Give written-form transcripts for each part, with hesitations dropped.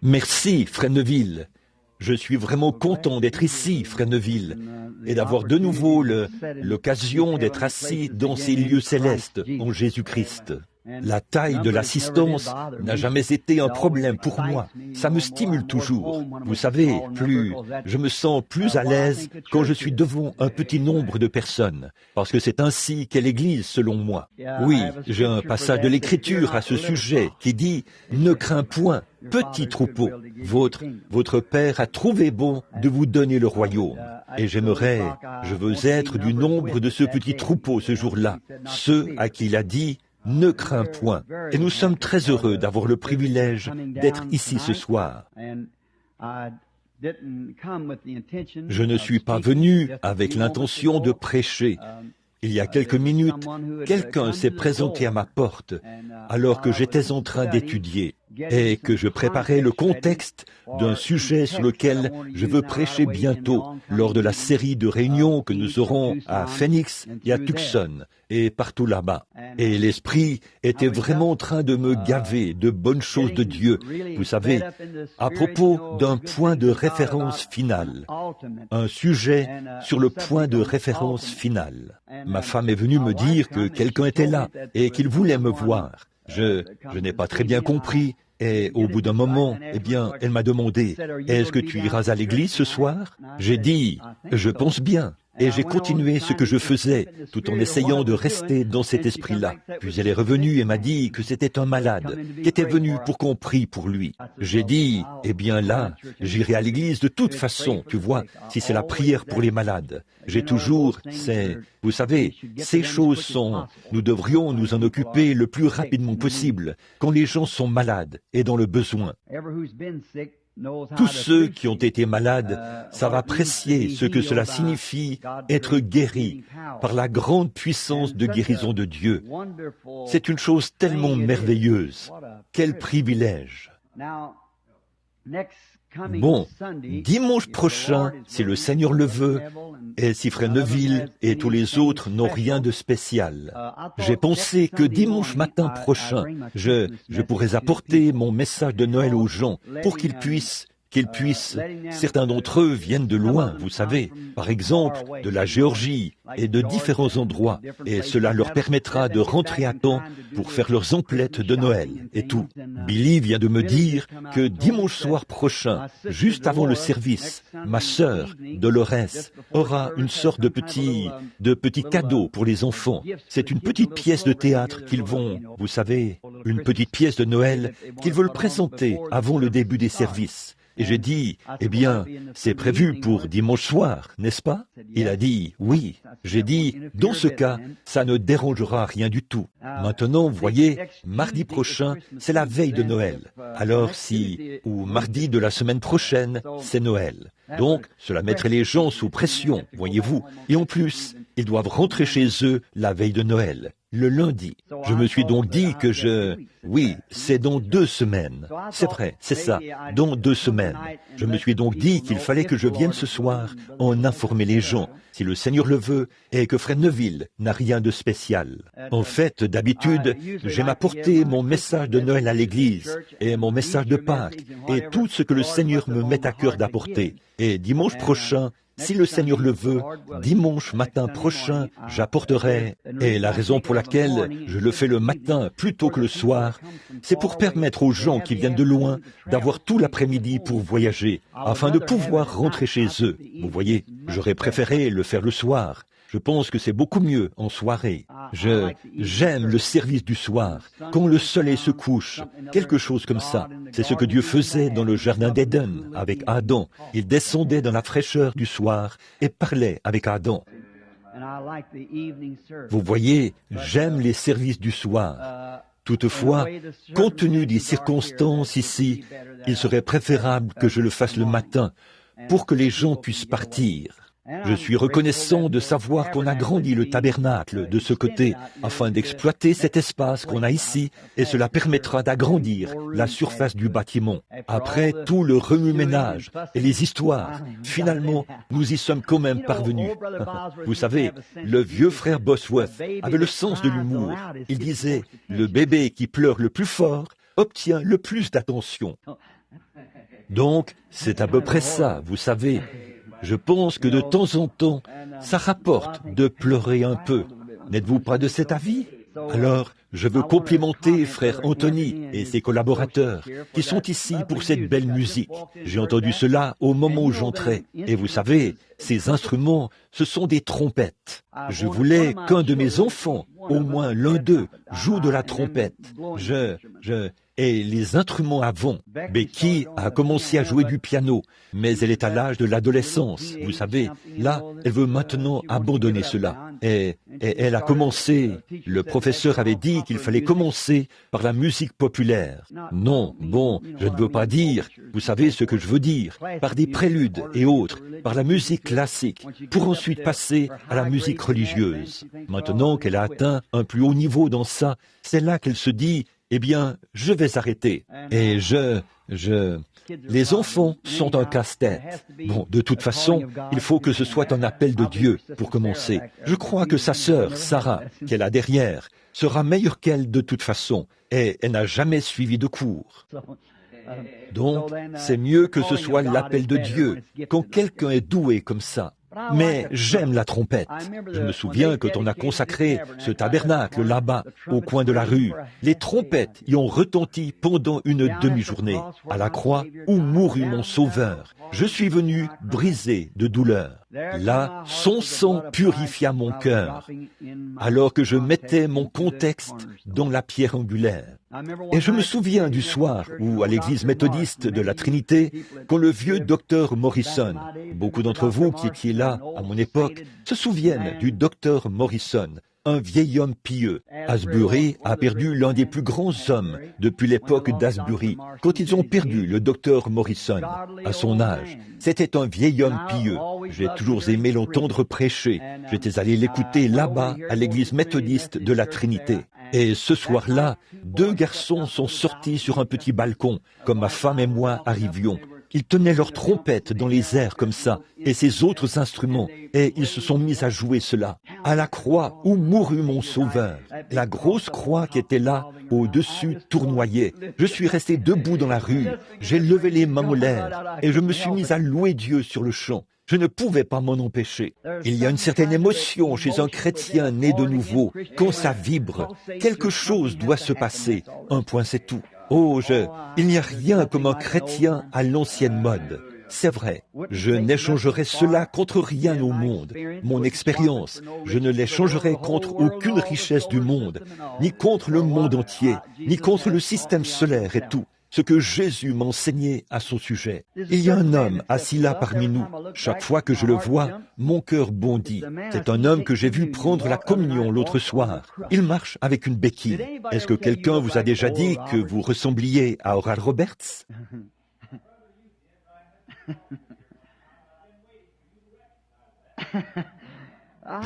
Merci, Frère Neville. Je suis vraiment content d'être ici, Frère Neville, et d'avoir de nouveau l'occasion d'être assis dans ces lieux célestes en Jésus-Christ. La taille de l'assistance n'a jamais été un problème pour moi. Ça me stimule toujours. Vous savez, je me sens plus à l'aise quand je suis devant un petit nombre de personnes, parce que c'est ainsi qu'est l'Église selon moi. Oui, j'ai un passage de l'Écriture à ce sujet qui dit « Ne crains point, petit troupeau, votre Père a trouvé bon de vous donner le royaume. » Et je veux être du nombre de ce petit troupeau ce jour-là, ceux à qui il a dit « Ne crains point ». Et nous sommes très heureux d'avoir le privilège d'être ici ce soir. Je ne suis pas venu avec l'intention de prêcher. Il y a quelques minutes, quelqu'un s'est présenté à ma porte alors que j'étais en train d'étudier et que je préparais le contexte d'un sujet sur lequel je veux prêcher bientôt lors de la série de réunions que nous aurons à Phoenix et à Tucson et partout là-bas. Et l'Esprit était vraiment en train de me gaver de bonnes choses de Dieu, vous savez, à propos d'un point de référence final, un sujet sur le point de référence final. Ma femme est venue me dire que quelqu'un était là et qu'il voulait me voir. Je n'ai pas très bien compris. Et au bout d'un moment, elle m'a demandé, « Est-ce que tu iras à l'église ce soir ?» J'ai dit, « Je pense bien. » Et j'ai continué ce que je faisais, tout en essayant de rester dans cet esprit-là. Puis elle est revenue et m'a dit que c'était un malade, qui était venu pour qu'on prie pour lui. J'ai dit, là, j'irai à l'église de toute façon, tu vois, si c'est la prière pour les malades. Vous savez, ces choses nous devrions nous en occuper le plus rapidement possible, quand les gens sont malades et dans le besoin. Tous ceux qui ont été malades savent apprécier ce que cela signifie être guéri par la grande puissance de guérison de Dieu. C'est une chose tellement merveilleuse. Quel privilège! Bon, dimanche prochain, si le Seigneur le veut, et si Frère Neville et tous les autres n'ont rien de spécial, j'ai pensé que dimanche matin prochain, je pourrais apporter mon message de Noël aux gens pour qu'ils puissent, certains d'entre eux viennent de loin, vous savez, par exemple de la Géorgie et de différents endroits, et cela leur permettra de rentrer à temps pour faire leurs emplettes de Noël et tout. Billy vient de me dire que dimanche soir prochain, juste avant le service, ma sœur, Dolores, aura une sorte de petit cadeau pour les enfants. C'est une petite pièce de théâtre qu'ils vont, vous savez, une petite pièce de Noël qu'ils veulent présenter avant le début des services. Et j'ai dit, c'est prévu pour dimanche soir, n'est-ce pas? Il a dit, oui. J'ai dit, dans ce cas, ça ne dérangera rien du tout. Maintenant, vous voyez, mardi prochain, c'est la veille de Noël. Alors ou mardi de la semaine prochaine, c'est Noël. Donc, cela mettrait les gens sous pression, voyez-vous. Et en plus, ils doivent rentrer chez eux la veille de Noël, le lundi. Je me suis donc dit que oui, c'est dans 2 semaines. C'est vrai, c'est ça, dans 2 semaines. Je me suis donc dit qu'il fallait que je vienne ce soir en informer les gens, si le Seigneur le veut, et que Frère Neville n'a rien de spécial. En fait, d'habitude, j'aime apporter mon message de Noël à l'église, et mon message de Pâques, et tout ce que le Seigneur me met à cœur d'apporter. Et dimanche prochain, si le Seigneur le veut, dimanche matin prochain, j'apporterai, et la raison pour laquelle je le fais le matin plutôt que le soir, c'est pour permettre aux gens qui viennent de loin d'avoir tout l'après-midi pour voyager, afin de pouvoir rentrer chez eux. Vous voyez, j'aurais préféré le faire le soir. Je pense que c'est beaucoup mieux en soirée. J'aime le service du soir, quand le soleil se couche, quelque chose comme ça. C'est ce que Dieu faisait dans le jardin d'Éden avec Adam. Il descendait dans la fraîcheur du soir et parlait avec Adam. Vous voyez, j'aime les services du soir. Toutefois, compte tenu des circonstances ici, il serait préférable que je le fasse le matin pour que les gens puissent partir. Je suis reconnaissant de savoir qu'on a grandi le tabernacle de ce côté afin d'exploiter cet espace qu'on a ici et cela permettra d'agrandir la surface du bâtiment. Après tout le remue-ménage et les histoires, finalement, nous y sommes quand même parvenus. Vous savez, le vieux frère Bosworth avait le sens de l'humour. Il disait, le bébé qui pleure le plus fort obtient le plus d'attention. Donc, c'est à peu près ça, vous savez. Je pense que de temps en temps, ça rapporte de pleurer un peu. N'êtes-vous pas de cet avis? Alors, je veux complimenter frère Anthony et ses collaborateurs qui sont ici pour cette belle musique. J'ai entendu cela au moment où j'entrais. Et vous savez, ces instruments, ce sont des trompettes. Je voulais qu'un de mes enfants, au moins l'un d'eux, joue de la trompette. Et les instruments avant. Becky a commencé à jouer du piano, mais elle est à l'âge de l'adolescence. Vous savez, là, elle veut maintenant abandonner cela. Et elle a commencé, le professeur avait dit qu'il fallait commencer par la musique populaire. Non, bon, je ne veux pas dire, vous savez ce que je veux dire, par des préludes et autres, par la musique classique, pour ensuite passer à la musique religieuse. Maintenant qu'elle a atteint un plus haut niveau dans ça, c'est là qu'elle se dit, eh bien, je vais arrêter. Et les enfants sont un casse-tête. Bon, de toute façon, il faut que ce soit un appel de Dieu pour commencer. Je crois que sa sœur, Sarah, qu'elle a derrière, sera meilleure qu'elle de toute façon, et elle n'a jamais suivi de cours. Donc, c'est mieux que ce soit l'appel de Dieu, quand quelqu'un est doué comme ça. Mais j'aime la trompette. Je me souviens quand on a consacré ce tabernacle là-bas, au coin de la rue, les trompettes y ont retenti pendant une demi-journée. À la croix où mourut mon Sauveur, je suis venu brisé de douleur. Là, son sang purifia mon cœur, alors que je mettais mon contexte dans la pierre angulaire. Et je me souviens du soir où, à l'église méthodiste de la Trinité, quand le vieux docteur Morrison, beaucoup d'entre vous qui étiez là à mon époque, se souviennent du docteur Morrison, un vieil homme pieux. Asbury a perdu l'un des plus grands hommes depuis l'époque d'Asbury, quand ils ont perdu le docteur Morrison. À son âge, c'était un vieil homme pieux. J'ai toujours aimé l'entendre prêcher. J'étais allé l'écouter là-bas, à l'église méthodiste de la Trinité. Et ce soir-là, 2 garçons sont sortis sur un petit balcon, comme ma femme et moi arrivions. Ils tenaient leurs trompettes dans les airs comme ça, et ces autres instruments, et ils se sont mis à jouer cela. À la croix où mourut mon Sauveur, la grosse croix qui était là, au-dessus, tournoyait. Je suis resté debout dans la rue, j'ai levé les mains en l'air, et je me suis mis à louer Dieu sur le champ. Je ne pouvais pas m'en empêcher. Il y a une certaine émotion chez un chrétien né de nouveau. Quand ça vibre, quelque chose doit se passer. Un point, c'est tout. Oh, il n'y a rien comme un chrétien à l'ancienne mode. C'est vrai, je n'échangerai cela contre rien au monde. Mon expérience, je ne l'échangerai contre aucune richesse du monde, ni contre le monde entier, ni contre le système solaire et tout. Ce que Jésus m'enseignait à son sujet. Il y a un homme assis là parmi nous. Chaque fois que je le vois, mon cœur bondit. C'est un homme que j'ai vu prendre la communion l'autre soir. Il marche avec une béquille. Est-ce que quelqu'un vous a déjà dit que vous ressembliez à Oral Roberts?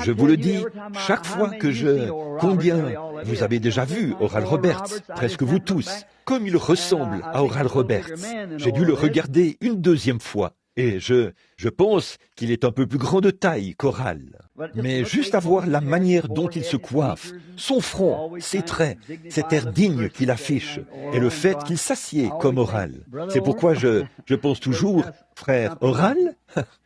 Je vous le dis, chaque fois que Combien vous avez déjà vu Oral Roberts? Presque vous tous. Comme il ressemble à Oral Roberts. J'ai dû le regarder une deuxième fois. Et je pense qu'il est un peu plus grand de taille qu'Oral. Mais juste à voir la manière dont il se coiffe, son front, ses traits, cet air digne qu'il affiche, et le fait qu'il s'assied comme Oral. C'est pourquoi je pense toujours, frère Oral,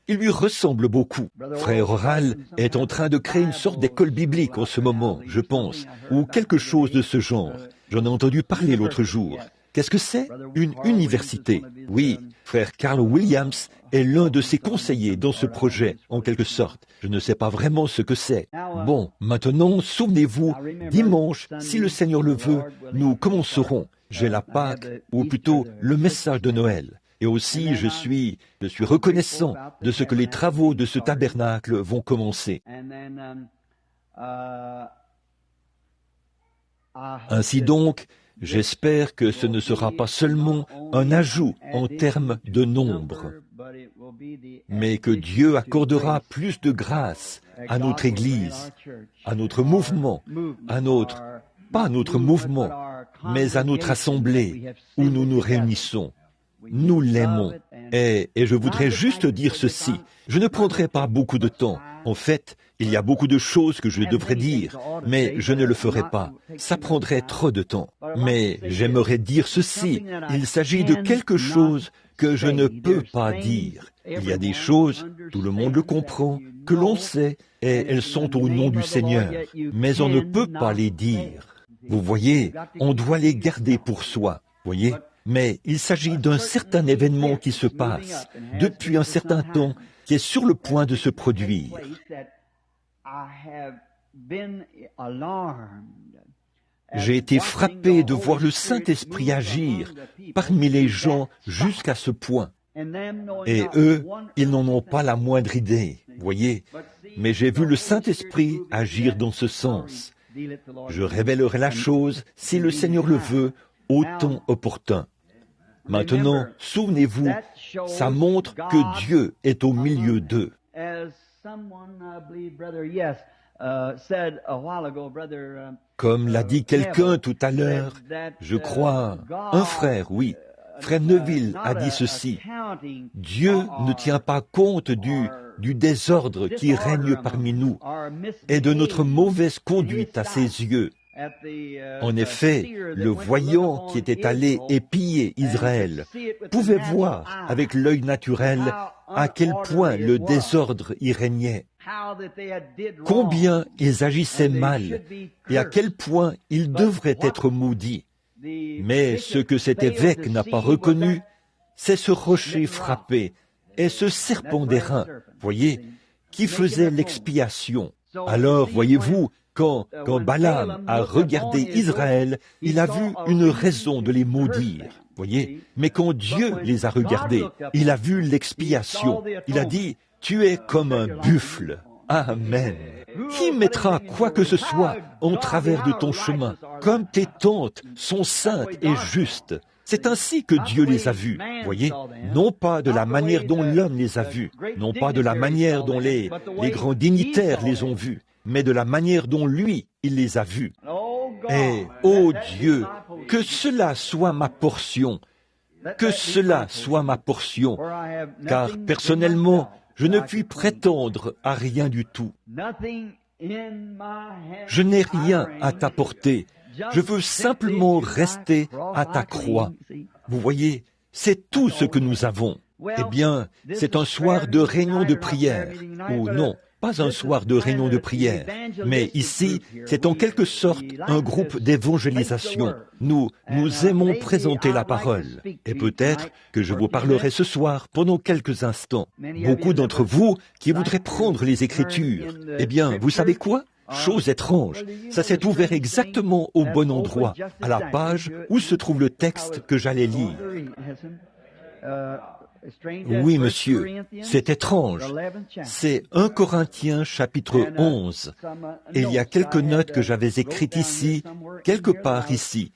il lui ressemble beaucoup. Frère Oral est en train de créer une sorte d'école biblique en ce moment, je pense, ou quelque chose de ce genre. J'en ai entendu parler l'autre jour. Qu'est-ce que c'est? Une université. Oui, frère Carl Williams est l'un de ses conseillers dans ce projet, en quelque sorte. Je ne sais pas vraiment ce que c'est. Bon, maintenant, souvenez-vous, dimanche, si le Seigneur le veut, nous commencerons. J'ai la Pâque, ou plutôt le message de Noël. Et aussi, je suis reconnaissant de ce que les travaux de ce tabernacle vont commencer. Ainsi donc, j'espère que ce ne sera pas seulement un ajout en termes de nombre, mais que Dieu accordera plus de grâce à notre Église, à notre mouvement, pas à notre mouvement, mais à notre assemblée où nous nous réunissons. Nous l'aimons. Et je voudrais juste dire ceci. Je ne prendrai pas beaucoup de temps. En fait, il y a beaucoup de choses que je devrais dire, mais je ne le ferai pas. Ça prendrait trop de temps. Mais j'aimerais dire ceci. Il s'agit de quelque chose que je ne peux pas dire. Il y a des choses, tout le monde le comprend, que l'on sait, et elles sont au nom du Seigneur. Mais on ne peut pas les dire. Vous voyez, on doit les garder pour soi. Voyez? Mais il s'agit d'un certain événement qui se passe depuis un certain temps, qui est sur le point de se produire. J'ai été frappé de voir le Saint-Esprit agir parmi les gens jusqu'à ce point. Et eux, ils n'en ont pas la moindre idée, voyez. Mais j'ai vu le Saint-Esprit agir dans ce sens. Je révélerai la chose, si le Seigneur le veut, au temps opportun. Maintenant, souvenez-vous, ça montre que Dieu est au milieu d'eux. Comme l'a dit quelqu'un tout à l'heure, je crois, un frère, oui, frère Neville a dit ceci, Dieu ne tient pas compte du désordre qui règne parmi nous et de notre mauvaise conduite à ses yeux. En effet, le voyant qui était allé épier Israël pouvait voir avec l'œil naturel à quel point le désordre y régnait, combien ils agissaient mal et à quel point ils devraient être maudits. Mais ce que cet évêque n'a pas reconnu, c'est ce rocher frappé et ce serpent d'airain, voyez, qui faisait l'expiation. Alors, voyez-vous, quand Balaam a regardé Israël, il a vu une raison de les maudire, voyez. Mais quand Dieu les a regardés, il a vu l'expiation. Il a dit, tu es comme un buffle. Amen. Qui mettra quoi que ce soit en travers de ton chemin, comme tes tentes sont saintes et justes? C'est ainsi que Dieu les a vus, voyez, non pas de la manière dont l'homme les a vus, non pas de la manière dont les grands dignitaires les ont vus, mais de la manière dont lui, il les a vus. Et, ô Dieu, que cela soit ma portion, que cela soit ma portion, car personnellement, je ne puis prétendre à rien du tout. Je n'ai rien à t'apporter. Je veux simplement rester à ta croix. Vous voyez, c'est tout ce que nous avons. Eh bien, c'est un soir de réunion de prière, ou non, pas un soir de réunion de prière, mais ici, c'est en quelque sorte un groupe d'évangélisation. Nous aimons présenter la parole, et peut-être que je vous parlerai ce soir pendant quelques instants. Beaucoup d'entre vous qui voudraient prendre les Écritures, eh bien, vous savez quoi? Chose étrange, ça s'est ouvert exactement au bon endroit, à la page où se trouve le texte que j'allais lire. Oui, monsieur, c'est étrange. C'est 1 Corinthiens chapitre 11. Et il y a quelques notes que j'avais écrites ici, quelque part ici,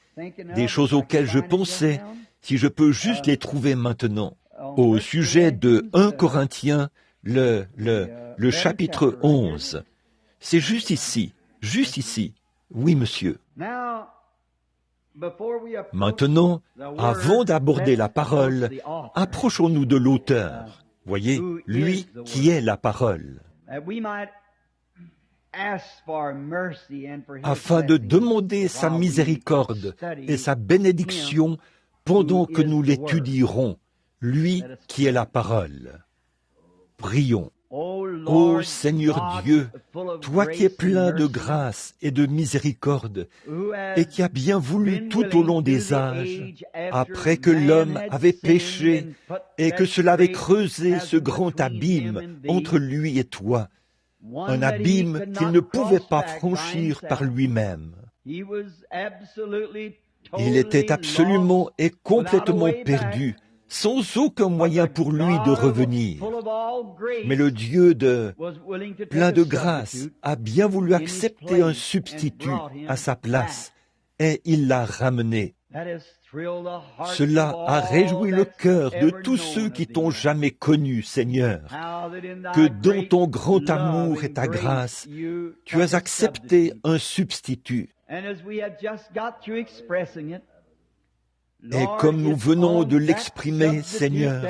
des choses auxquelles je pensais, si je peux juste les trouver maintenant. Au sujet de 1 Corinthiens, le chapitre 11. C'est juste ici, juste ici. Oui, monsieur. Maintenant, avant d'aborder la parole, approchons-nous de l'auteur. Voyez, lui qui est la parole. Afin de demander sa miséricorde et sa bénédiction pendant que nous l'étudierons, lui qui est la parole. Prions. Ô Seigneur Dieu, toi qui es plein de grâce et de miséricorde, et qui as bien voulu tout au long des âges, après que l'homme avait péché et que cela avait creusé ce grand abîme entre lui et toi, un abîme qu'il ne pouvait pas franchir par lui-même. Il était absolument et complètement perdu, sans aucun moyen pour lui de revenir. Mais le Dieu plein de grâce a bien voulu accepter un substitut à sa place, et il l'a ramené. Cela a réjoui le cœur de tous ceux qui t'ont jamais connu, Seigneur, que dans ton grand amour et ta grâce, tu as accepté un substitut. Et comme nous venons de l'exprimer, Seigneur,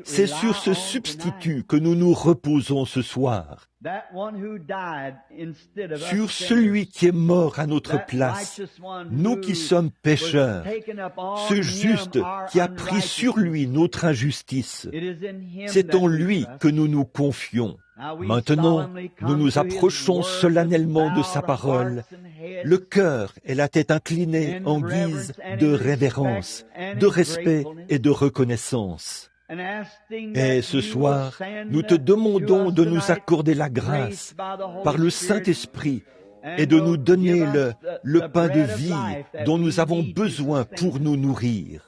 c'est sur ce substitut que nous nous reposons ce soir, sur celui qui est mort à notre place, nous qui sommes pécheurs, ce juste qui a pris sur lui notre injustice. C'est en lui que nous nous confions. Maintenant, nous nous approchons solennellement de sa parole, le cœur et la tête inclinés en guise de révérence, de respect et de reconnaissance. Et ce soir, nous te demandons de nous accorder la grâce par le Saint-Esprit et de nous donner le pain de vie dont nous avons besoin pour nous nourrir.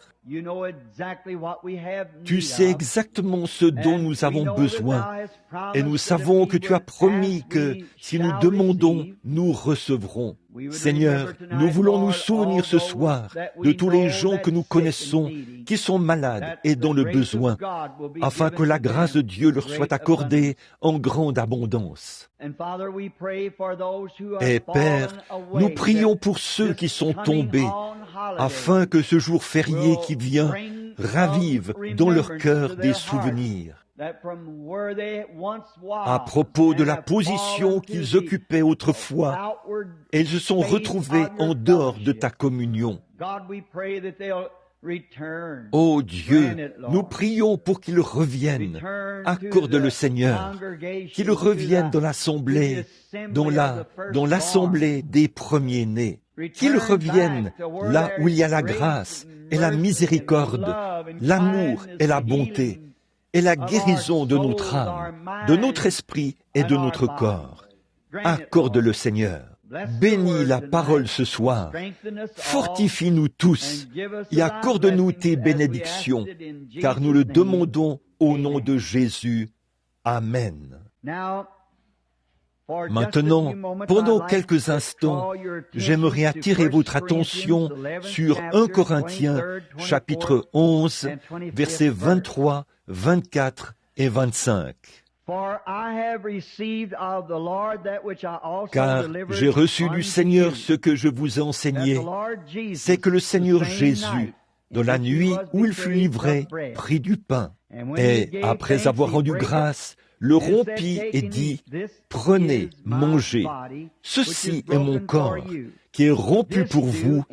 Tu sais exactement ce dont nous avons besoin et nous savons que tu as promis que si nous demandons, nous recevrons. Seigneur, nous voulons nous souvenir ce soir de tous les gens que nous connaissons qui sont malades et dans le besoin, afin que la grâce de Dieu leur soit accordée en grande abondance. Et Père, nous prions pour ceux qui sont tombés, afin que ce jour férié qui vient ravive dans leur cœur des souvenirs à propos de la position qu'ils occupaient autrefois, et ils se sont retrouvés en dehors de ta communion. Ô Dieu, nous prions pour qu'ils reviennent. Accorde-le, Seigneur, qu'ils reviennent dans l'assemblée, dans l'assemblée des premiers-nés. Qu'ils reviennent là où il y a la grâce et la miséricorde, l'amour et la bonté, et la guérison de notre âme, de notre esprit et de notre corps. Accorde-le, Seigneur. Bénis la parole ce soir. Fortifie-nous tous et accorde-nous tes bénédictions, car nous le demandons au nom de Jésus. Amen. Maintenant, pendant quelques instants, j'aimerais attirer votre attention sur 1 Corinthiens, chapitre 11, versets 23, 24 et 25. Car j'ai reçu du Seigneur ce que je vous ai enseigné, c'est que le Seigneur Jésus, dans la nuit où il fut livré, prit du pain, et après avoir rendu grâce, le rompit et dit, « Prenez, mangez, ceci est mon corps, qui est rompu pour vous,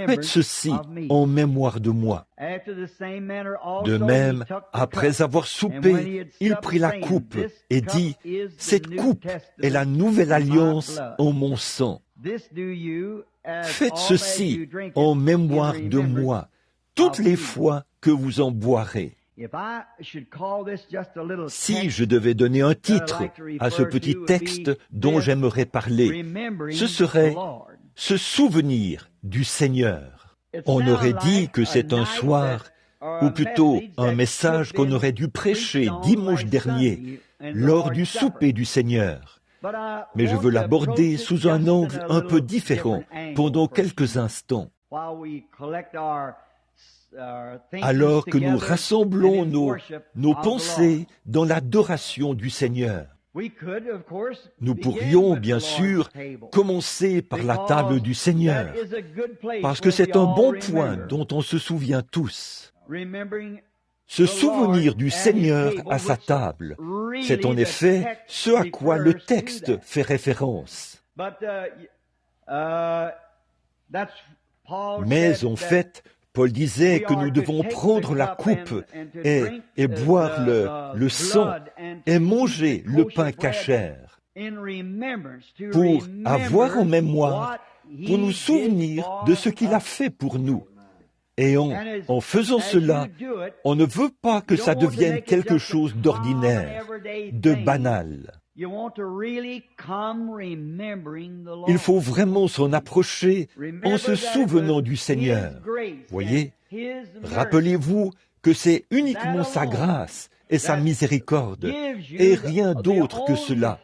faites ceci en mémoire de moi. » De même, après avoir soupé, il prit la coupe et dit, « Cette coupe est la nouvelle alliance en mon sang. Faites ceci en mémoire de moi, toutes les fois que vous en boirez. » Si je devais donner un titre à ce petit texte dont j'aimerais parler, ce serait « Se souvenir du Seigneur ». On aurait dit que c'est un soir, ou plutôt un message qu'on aurait dû prêcher dimanche dernier, lors du souper du Seigneur. Mais je veux l'aborder sous un angle un peu différent pendant quelques instants. Alors que nous rassemblons nos pensées dans l'adoration du Seigneur. Nous pourrions, bien sûr, commencer par la table du Seigneur, parce que c'est un bon point dont on se souvient tous. Se souvenir du Seigneur à sa table, c'est en effet ce à quoi le texte fait référence. Mais en fait, Paul disait que nous devons prendre la coupe et boire le sang et manger le pain cachère pour avoir en mémoire, pour nous souvenir de ce qu'il a fait pour nous. Et en faisant cela, on ne veut pas que ça devienne quelque chose d'ordinaire, de banal. Il faut vraiment s'en approcher en se souvenant du Seigneur. Voyez, rappelez-vous que c'est uniquement sa grâce et sa miséricorde, et rien d'autre que cela,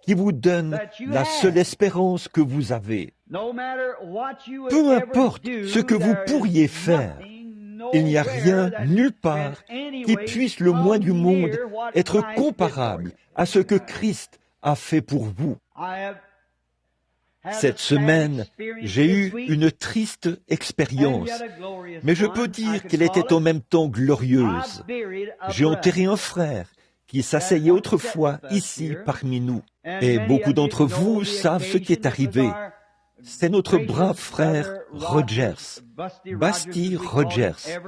qui vous donne la seule espérance que vous avez. Peu importe ce que vous pourriez faire, il n'y a rien, nulle part, qui puisse le moins du monde être comparable à ce que Christ a fait pour vous. Cette semaine, j'ai eu une triste expérience, mais je peux dire qu'elle était en même temps glorieuse. J'ai enterré un frère qui s'asseyait autrefois ici parmi nous. Et beaucoup d'entre vous savent ce qui est arrivé. C'est notre brave frère Rogers, Basti Rogers,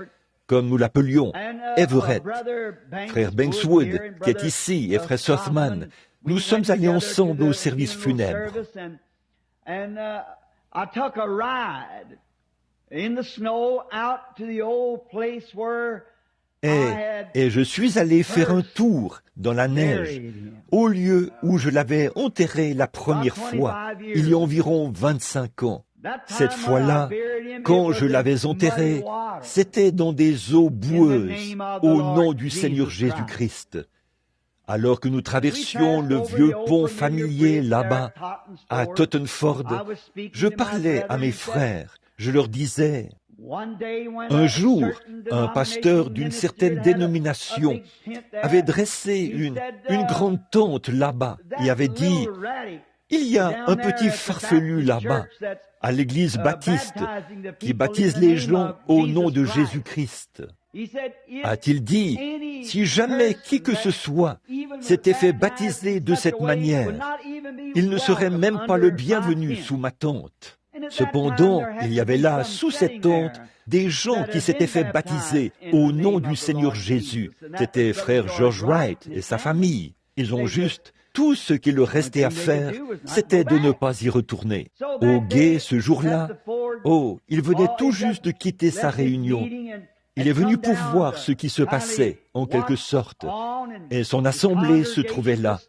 comme nous l'appelions, Everett, frère Bankswood, qui est ici, et frère Sothman. Nous sommes allés ensemble au service funèbre. Et je suis allé faire un tour dans la neige, au lieu où je l'avais enterré la première fois, il y a environ 25 ans. Cette fois-là, quand je l'avais enterré, c'était dans des eaux boueuses, au nom du Seigneur Jésus-Christ. Alors que nous traversions le vieux pont familier là-bas, à Tottenford, je parlais à mes frères, je leur disais, un jour, un pasteur d'une certaine dénomination avait dressé une grande tente là-bas et avait dit, il y a un petit farfelu là-bas, à l'église baptiste, qui baptise les gens au nom de Jésus-Christ. A-t-il dit, si jamais qui que ce soit s'était fait baptiser de cette manière, il ne serait même pas le bienvenu sous ma tente. Cependant, il y avait là, sous cette tente, des gens qui s'étaient fait baptiser au nom du Seigneur Jésus. C'était frère George Wright et sa famille. Ils ont juste, tout ce qu'il leur restait à faire, c'était de ne pas y retourner. Au gué, ce jour-là, il venait tout juste de quitter sa réunion. Il est venu pour voir ce qui se passait, en quelque sorte, et son assemblée se trouvait là.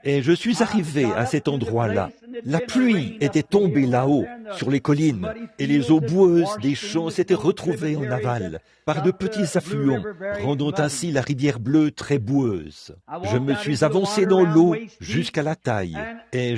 Et je suis arrivé à cet endroit-là. La pluie était tombée là-haut, sur les collines, et les eaux boueuses des champs s'étaient retrouvées en aval, par de petits affluents, rendant ainsi la rivière bleue très boueuse. Je me suis avancé dans l'eau jusqu'à la taille, et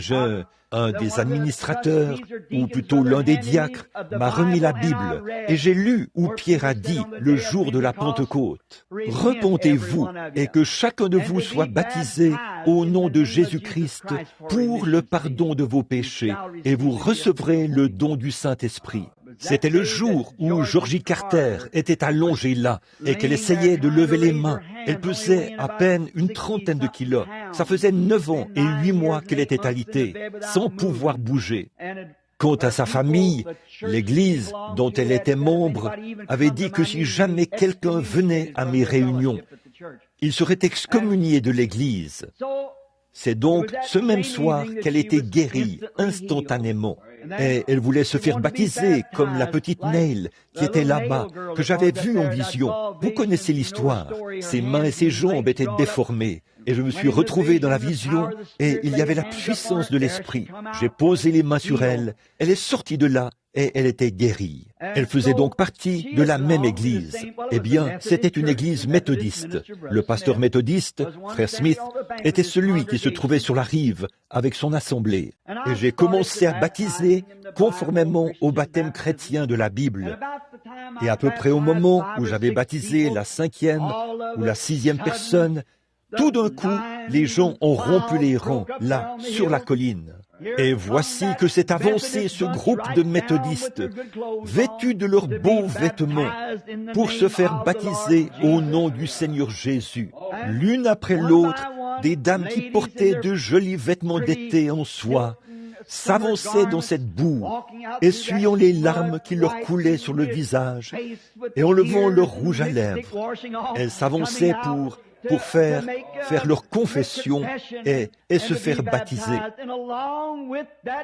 un des administrateurs, ou plutôt l'un des diacres, m'a remis la Bible, et j'ai lu où Pierre a dit, le jour de la Pentecôte, « Repentez-vous, et que chacun de vous soit baptisé au nom de Jésus-Christ pour le pardon de vos péchés, et vous recevrez le don du Saint-Esprit. » C'était le jour où Georgie Carter était allongée là et qu'elle essayait de lever les mains. Elle pesait à peine une trentaine de kilos. Ça faisait 9 ans et 8 mois qu'elle était alitée, sans pouvoir bouger. Quant à sa famille, l'Église dont elle était membre avait dit que si jamais quelqu'un venait à mes réunions, il serait excommunié de l'Église. C'est donc ce même soir qu'elle était guérie instantanément. Et elle voulait se faire baptiser comme la petite Neil qui était là-bas, que j'avais vue en vision. Vous connaissez l'histoire. Ses mains et ses jambes étaient déformées. Et je me suis retrouvé dans la vision et il y avait la puissance de l'Esprit. J'ai posé les mains sur elle. Elle est sortie de là et elle était guérie. Elle faisait donc partie de la même église. Eh bien, c'était une église méthodiste. Le pasteur méthodiste, frère Smith, était celui qui se trouvait sur la rive avec son assemblée. Et j'ai commencé à baptiser conformément au baptême chrétien de la Bible. Et à peu près au moment où j'avais baptisé la 5e ou la 6e personne, tout d'un coup, les gens ont rompu les rangs, là, sur la colline. Et voici que s'est avancé ce groupe de méthodistes, vêtus de leurs beaux vêtements, pour se faire baptiser au nom du Seigneur Jésus. L'une après l'autre, des dames qui portaient de jolis vêtements d'été en soie, s'avançaient dans cette boue, essuyant les larmes qui leur coulaient sur le visage et enlevant leur rouge à lèvres. Elles s'avançaient pour faire leur confession et se faire baptiser.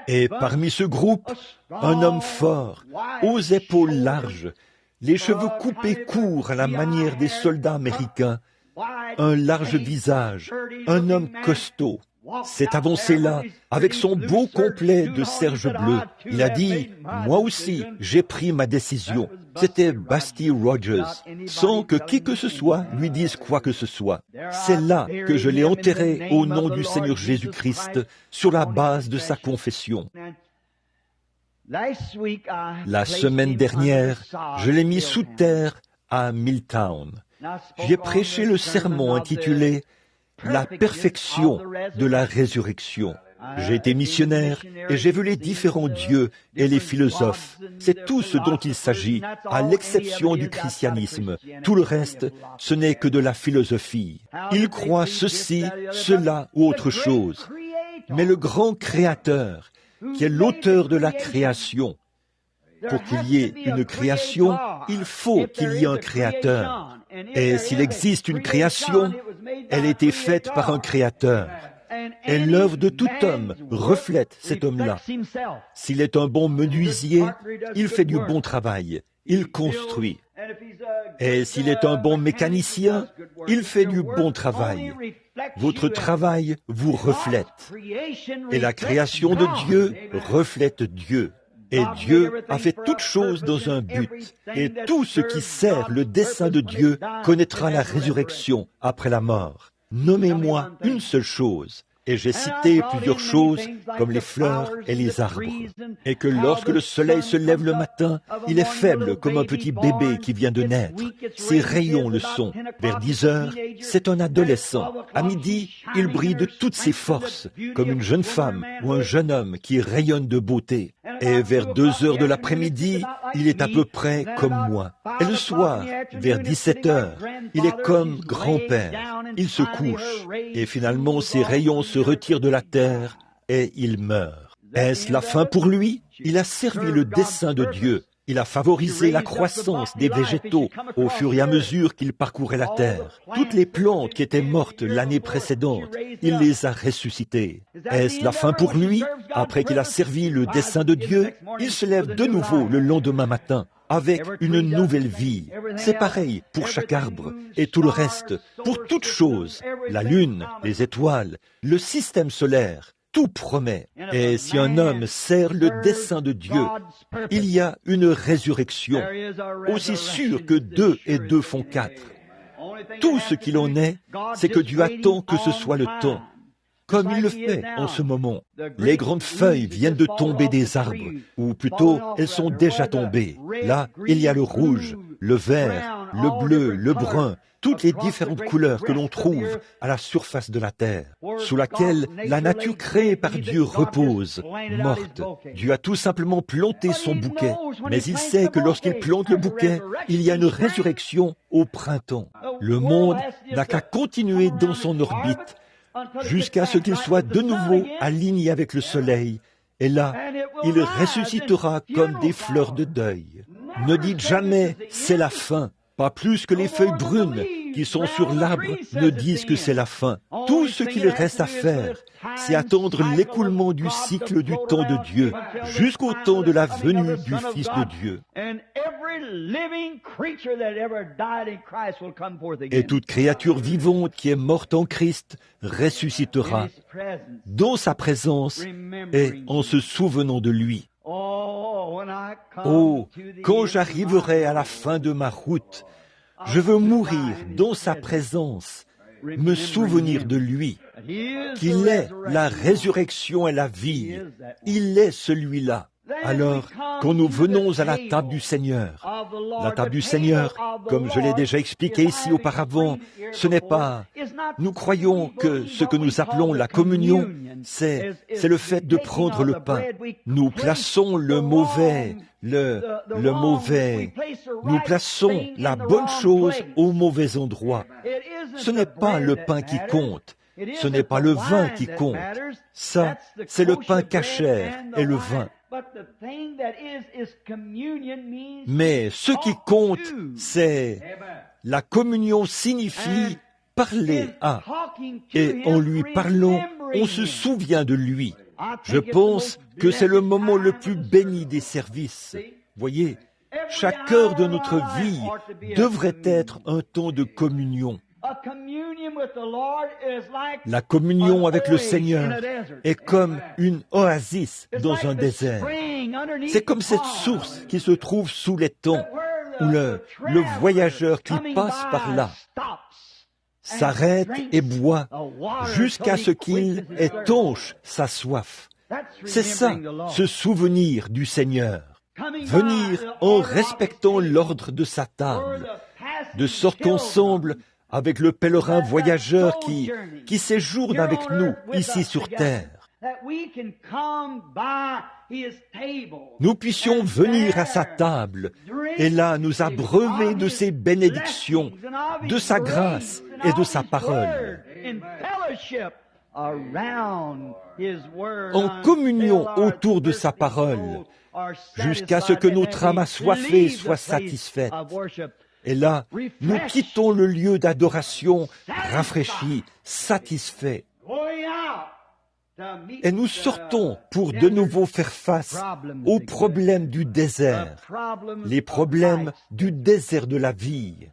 Et parmi ce groupe, un homme fort, aux épaules larges, les cheveux coupés courts à la manière des soldats américains, un large visage, un homme costaud, s'est avancé là, avec son beau complet de serge bleu. Il a dit, « Moi aussi, j'ai pris ma décision. » C'était Basti Rogers, sans que qui que ce soit lui dise quoi que ce soit. C'est là que je l'ai enterré au nom du Seigneur Jésus-Christ, sur la base de sa confession. La semaine dernière, je l'ai mis sous terre à Milltown. J'ai prêché le sermon intitulé « La perfection de la résurrection ». J'ai été missionnaire et j'ai vu les différents dieux et les philosophes. C'est tout ce dont il s'agit, à l'exception du christianisme. Tout le reste, ce n'est que de la philosophie. Ils croient ceci, cela ou autre chose. Mais le grand Créateur, qui est l'auteur de la création, pour qu'il y ait une création, il faut qu'il y ait un Créateur. Et s'il existe une création, elle a été faite par un Créateur. Et l'œuvre de tout homme reflète cet homme-là. S'il est un bon menuisier, il fait du bon travail, il construit. Et s'il est un bon mécanicien, il fait du bon travail. Votre travail vous reflète. Et la création de Dieu reflète Dieu. Et Dieu a fait toutes choses dans un but. Et tout ce qui sert le dessein de Dieu connaîtra la résurrection après la mort. Nommez-moi une seule chose. Et j'ai cité plusieurs choses comme les fleurs et les arbres. Et que lorsque le soleil se lève le matin, il est faible comme un petit bébé qui vient de naître. Ses rayons le sont. Vers 10 heures, c'est un adolescent. À midi, il brille de toutes ses forces, comme une jeune femme ou un jeune homme qui rayonne de beauté. Et vers 2 heures de l'après-midi, il est à peu près comme moi. Et le soir, vers 17 heures, il est comme grand-père. Il se couche. Et finalement, ses rayons se retirent de la terre et il meurt. Est-ce la fin pour lui? Il a servi le dessein de Dieu. Il a favorisé la croissance des végétaux au fur et à mesure qu'il parcourait la terre. Toutes les plantes qui étaient mortes l'année précédente, il les a ressuscitées. Est-ce la fin pour lui? Après qu'il a servi le dessein de Dieu, il se lève de nouveau le lendemain matin avec une nouvelle vie. C'est pareil pour chaque arbre et tout le reste, pour toute chose, la lune, les étoiles, le système solaire. Tout promet. Et si un homme sert le dessein de Dieu, il y a une résurrection, aussi sûr que 2 et 2 font 4. Tout ce qu'il en est, c'est que Dieu attend que ce soit le temps, comme il le fait en ce moment. Les grandes feuilles viennent de tomber des arbres, ou plutôt, elles sont déjà tombées. Là, il y a le rouge, le vert, le bleu, le brun, toutes les différentes couleurs que l'on trouve à la surface de la terre, sous laquelle la nature créée par Dieu repose, morte. Dieu a tout simplement planté son bouquet, mais il sait que lorsqu'il plante le bouquet, il y a une résurrection au printemps. Le monde n'a qu'à continuer dans son orbite jusqu'à ce qu'il soit de nouveau aligné avec le soleil, et là, il ressuscitera comme des fleurs de deuil. Ne dites jamais « c'est la fin ». Pas plus que les feuilles brunes qui sont sur l'arbre ne disent que c'est la fin. Tout ce qu'il reste à faire, c'est attendre l'écoulement du cycle du temps de Dieu jusqu'au temps de la venue du Fils de Dieu. Et toute créature vivante qui est morte en Christ ressuscitera dans sa présence et en se souvenant de lui. Oh, quand j'arriverai à la fin de ma route, je veux mourir dans sa présence, me souvenir de lui, qu'il est la résurrection et la vie. Il est celui-là. Alors, quand nous venons à la table du Seigneur, comme je l'ai déjà expliqué ici auparavant, ce n'est pas... Nous croyons que ce que nous appelons la communion, c'est le fait de prendre le pain. Nous plaçons le mauvais, nous plaçons la bonne chose au mauvais endroit. Ce n'est pas le pain qui compte, ce n'est pas le vin qui compte. Ça, c'est le pain cachère et le vin. Mais ce qui compte, c'est la communion signifie parler à, et en lui parlant, on se souvient de lui. Je pense que c'est le moment le plus béni des services. Voyez, chaque heure de notre vie devrait être un temps de communion. La communion avec le Seigneur est comme une oasis dans un désert. C'est comme cette source qui se trouve sous les temps, où le voyageur qui passe par là s'arrête et boit jusqu'à ce qu'il étanche sa soif. C'est ça, se souvenir du Seigneur. Venir en respectant l'ordre de sa table, de sorte qu'ensemble, avec le pèlerin voyageur qui séjourne avec nous ici sur terre, nous puissions venir à sa table et là nous abreuver de ses bénédictions, de sa grâce et de sa parole. En communion autour de sa parole, jusqu'à ce que notre âme assoiffée soit satisfaite. Et là, nous quittons le lieu d'adoration rafraîchi, satisfait. Et nous sortons pour de nouveau faire face aux problèmes du désert, les problèmes du désert de la vie.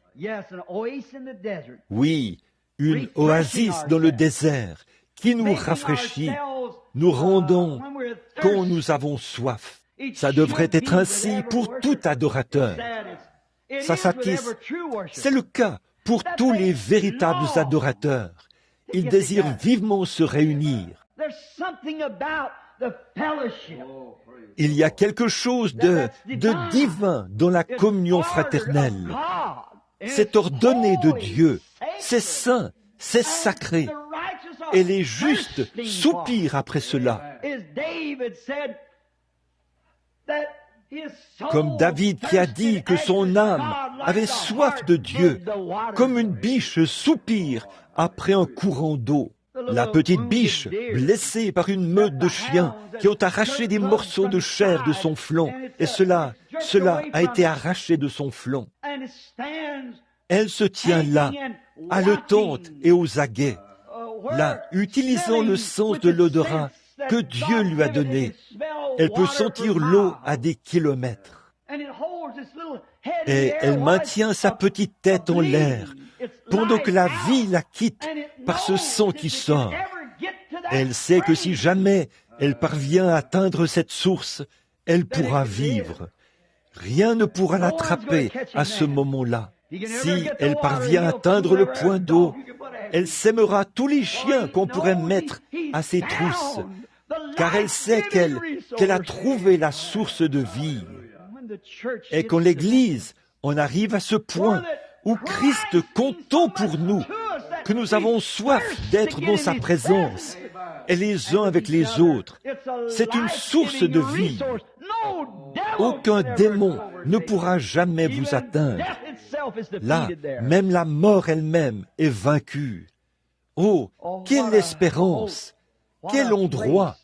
Oui, une oasis dans le désert qui nous rafraîchit, nous rendons quand nous avons soif. Ça devrait être ainsi pour tout adorateur. Ça satisfait. C'est le cas pour tous les véritables adorateurs. Ils désirent vivement se réunir. Il y a quelque chose de divin dans la communion fraternelle. C'est ordonné de Dieu, c'est saint, c'est sacré. Et les justes soupirent après cela. Comme David qui a dit que son âme avait soif de Dieu, comme une biche soupire après un courant d'eau. La petite biche, blessée par une meute de chiens qui ont arraché des morceaux de chair de son flanc, et cela a été arraché de son flanc. Elle se tient là, haletante et aux aguets, là, utilisant le sens de l'odorat que Dieu lui a donné. Elle peut sentir l'eau à des kilomètres. Et elle maintient sa petite tête en l'air, pendant que la vie la quitte par ce sang qui sort. Elle sait que si jamais elle parvient à atteindre cette source, elle pourra vivre. Rien ne pourra l'attraper à ce moment-là. Si elle parvient à atteindre le point d'eau, elle sèmera tous les chiens qu'on pourrait mettre à ses trousses, car elle sait qu'elle a trouvé la source de vie. Et quand l'Église en arrive à ce point où Christ compte tant pour nous, que nous avons soif d'être dans sa présence, et les uns avec les autres, c'est une source de vie. Aucun démon ne pourra jamais vous atteindre. Là, même la mort elle-même est vaincue. Oh, quelle espérance! Quel endroit!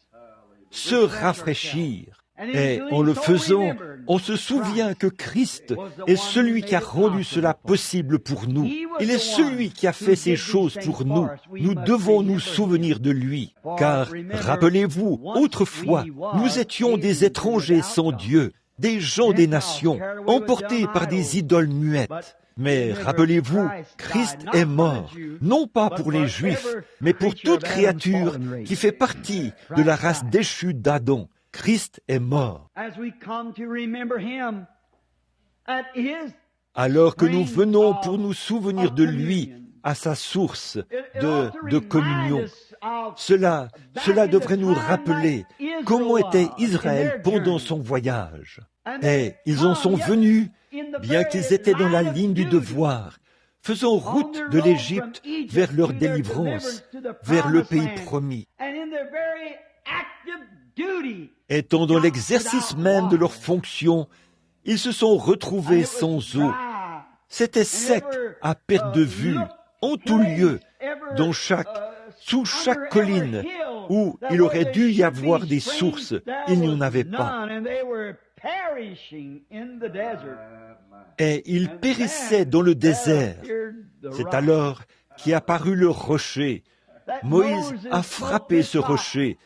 Se rafraîchir. Et en le faisant, on se souvient que Christ est celui qui a rendu cela possible pour nous. Il est celui qui a fait ces choses pour nous. Nous devons nous souvenir de lui. Car, rappelez-vous, autrefois, nous étions des étrangers sans Dieu, des gens des nations, emportés par des idoles muettes. Mais rappelez-vous, Christ est mort, non pas pour les Juifs, mais pour toute créature qui fait partie de la race déchue d'Adam. Christ est mort. Alors que nous venons pour nous souvenir de lui à sa source de communion, cela devrait nous rappeler comment était Israël pendant son voyage. Et ils en sont venus, bien qu'ils étaient dans la ligne du devoir, faisant route de l'Égypte vers leur délivrance, vers le pays promis. Étant dans l'exercice même de leurs fonctions, ils se sont retrouvés sans eau. C'était sec, à perte de vue, en tout lieu, sous chaque colline où il aurait dû y avoir des sources, il n'y en avait pas. Et ils périssaient dans le désert. C'est alors qu'est apparu le rocher. Moïse a frappé ce rocher,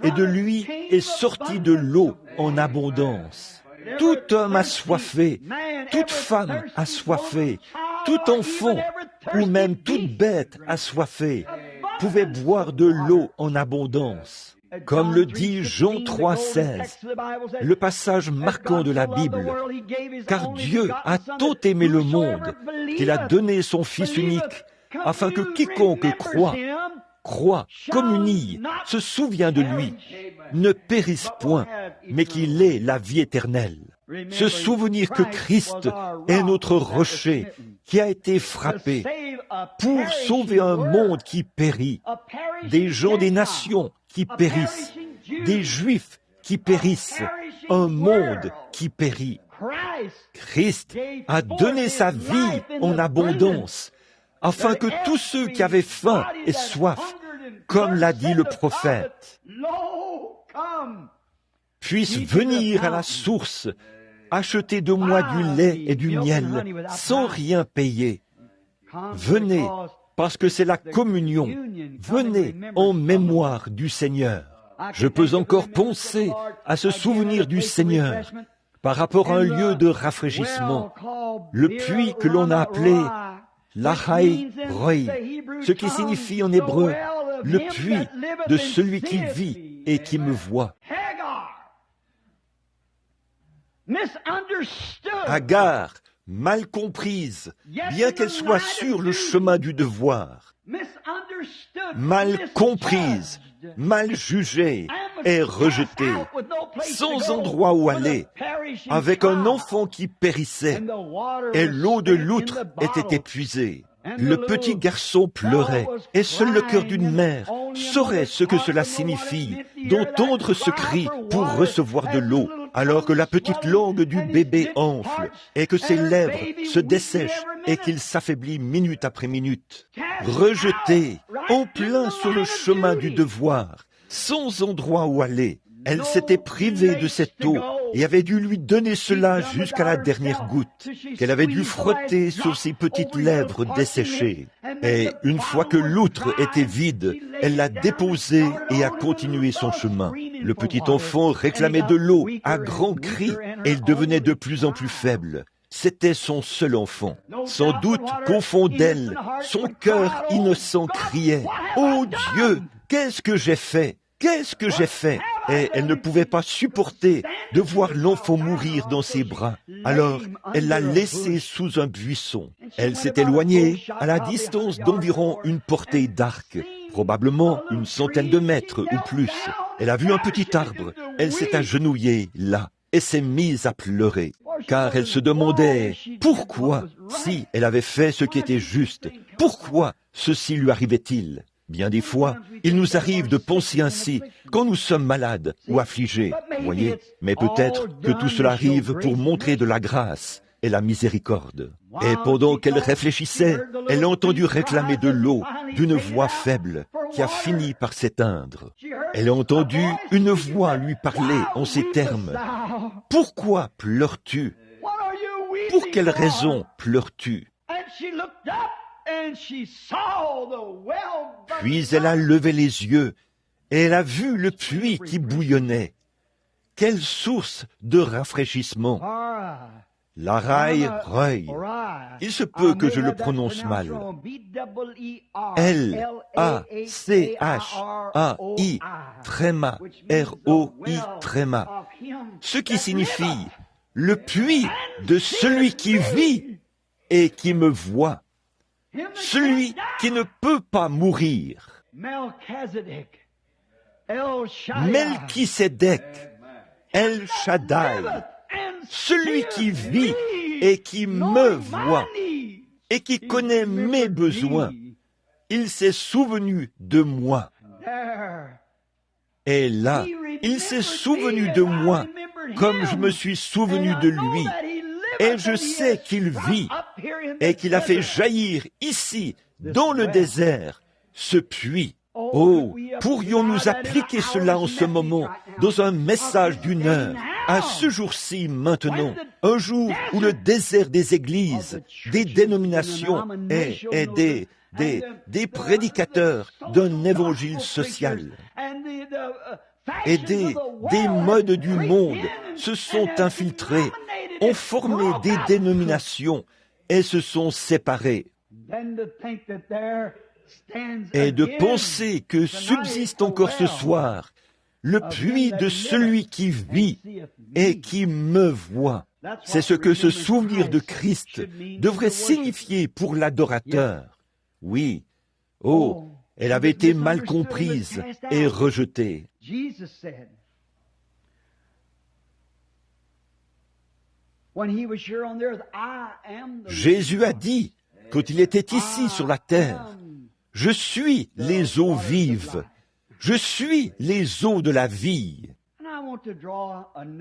et de lui est sortie de l'eau en abondance. Tout homme assoiffé, toute femme assoiffée, tout enfant, ou même toute bête assoiffée, pouvait boire de l'eau en abondance. Comme le dit Jean 3,16, le passage marquant de la Bible, « Car Dieu a tant aimé le monde qu'il a donné son Fils unique, afin que quiconque croit, communie, se souvient de lui, ne périsse point, mais qu'il ait la vie éternelle. » Se souvenir que Christ est notre rocher qui a été frappé pour sauver un monde qui périt, des gens des nations qui périssent, des Juifs qui périssent, un monde qui périt. Christ a donné sa vie en abondance, afin que tous ceux qui avaient faim et soif, comme l'a dit le prophète, puissent venir à la source, acheter de moi du lait et du miel, sans rien payer. Venez, parce que c'est la communion. Venez en mémoire du Seigneur. Je peux encore penser à ce souvenir du Seigneur par rapport à un lieu de rafraîchissement, le puits que l'on a appelé Lahai Roi, ce qui signifie en hébreu le puits de celui qui vit et qui me voit. Agar, mal comprise, bien qu'elle soit sur le chemin du devoir, mal comprise, mal jugée et rejetée, sans endroit où aller, avec un enfant qui périssait, et l'eau de l'outre était épuisée. Le petit garçon pleurait, et seul le cœur d'une mère saurait ce que cela signifie, d'entendre ce cri pour recevoir de l'eau, alors que la petite langue du bébé enfle, et que ses lèvres se dessèchent, et qu'il s'affaiblit minute après minute. Rejetée, en plein sur le chemin du devoir, sans endroit où aller, elle s'était privée de cette eau et avait dû lui donner cela jusqu'à la dernière goutte, qu'elle avait dû frotter sur ses petites lèvres desséchées. Et une fois que l'outre était vide, elle l'a déposée et a continué son chemin. Le petit enfant réclamait de l'eau à grands cris et il devenait de plus en plus faible. C'était son seul enfant. Sans doute qu'au fond d'elle, son cœur innocent criait « Oh Dieu, qu'est-ce que j'ai fait ? Qu'est-ce que j'ai fait ?» Et elle ne pouvait pas supporter de voir l'enfant mourir dans ses bras. Alors, elle l'a laissé sous un buisson. Elle s'est éloignée à la distance d'environ une portée d'arc, probablement une centaine de mètres ou plus. Elle a vu un petit arbre. Elle s'est agenouillée là et s'est mise à pleurer, car elle se demandait pourquoi, si elle avait fait ce qui était juste, pourquoi ceci lui arrivait-il ? Bien des fois, il nous arrive de penser ainsi quand nous sommes malades ou affligés, voyez, mais peut-être que tout cela arrive pour montrer de la grâce et la miséricorde. Et pendant qu'elle réfléchissait, elle a entendu réclamer de l'eau d'une voix faible qui a fini par s'éteindre. Elle a entendu une voix lui parler en ces termes. « Pourquoi pleures-tu ? Pour quelle raison pleures-tu » Puis elle a levé les yeux et elle a vu le puits qui bouillonnait. Quelle source de rafraîchissement! Lahai Roi. Il se peut que je le prononce mal. L-A-C-H-A-I tréma R-O-I tréma. Ce qui signifie le puits de celui qui vit et qui me voit. Celui qui ne peut pas mourir. Melchisédek, El Shaddai, celui qui vit et qui me voit et qui connaît mes besoins. Il s'est souvenu de moi. Et là, il s'est souvenu de moi comme je me suis souvenu de lui. Et je sais qu'il vit et qu'il a fait jaillir ici, dans le désert, ce puits. Oh, pourrions-nous appliquer cela en ce moment, dans un message d'une heure, à ce jour-ci maintenant, un jour où le désert des églises, des dénominations et des prédicateurs d'un évangile social et des modes du monde se sont infiltrés, ont formé des dénominations et se sont séparés. Et de penser que subsiste encore ce soir le puits de celui qui vit et qui me voit. C'est ce que ce souvenir de Christ devrait signifier pour l'adorateur. Oui, oh, elle avait été mal comprise et rejetée. Jésus a dit, quand il était ici sur la terre, « Je suis les eaux vives. Je suis les eaux de la vie.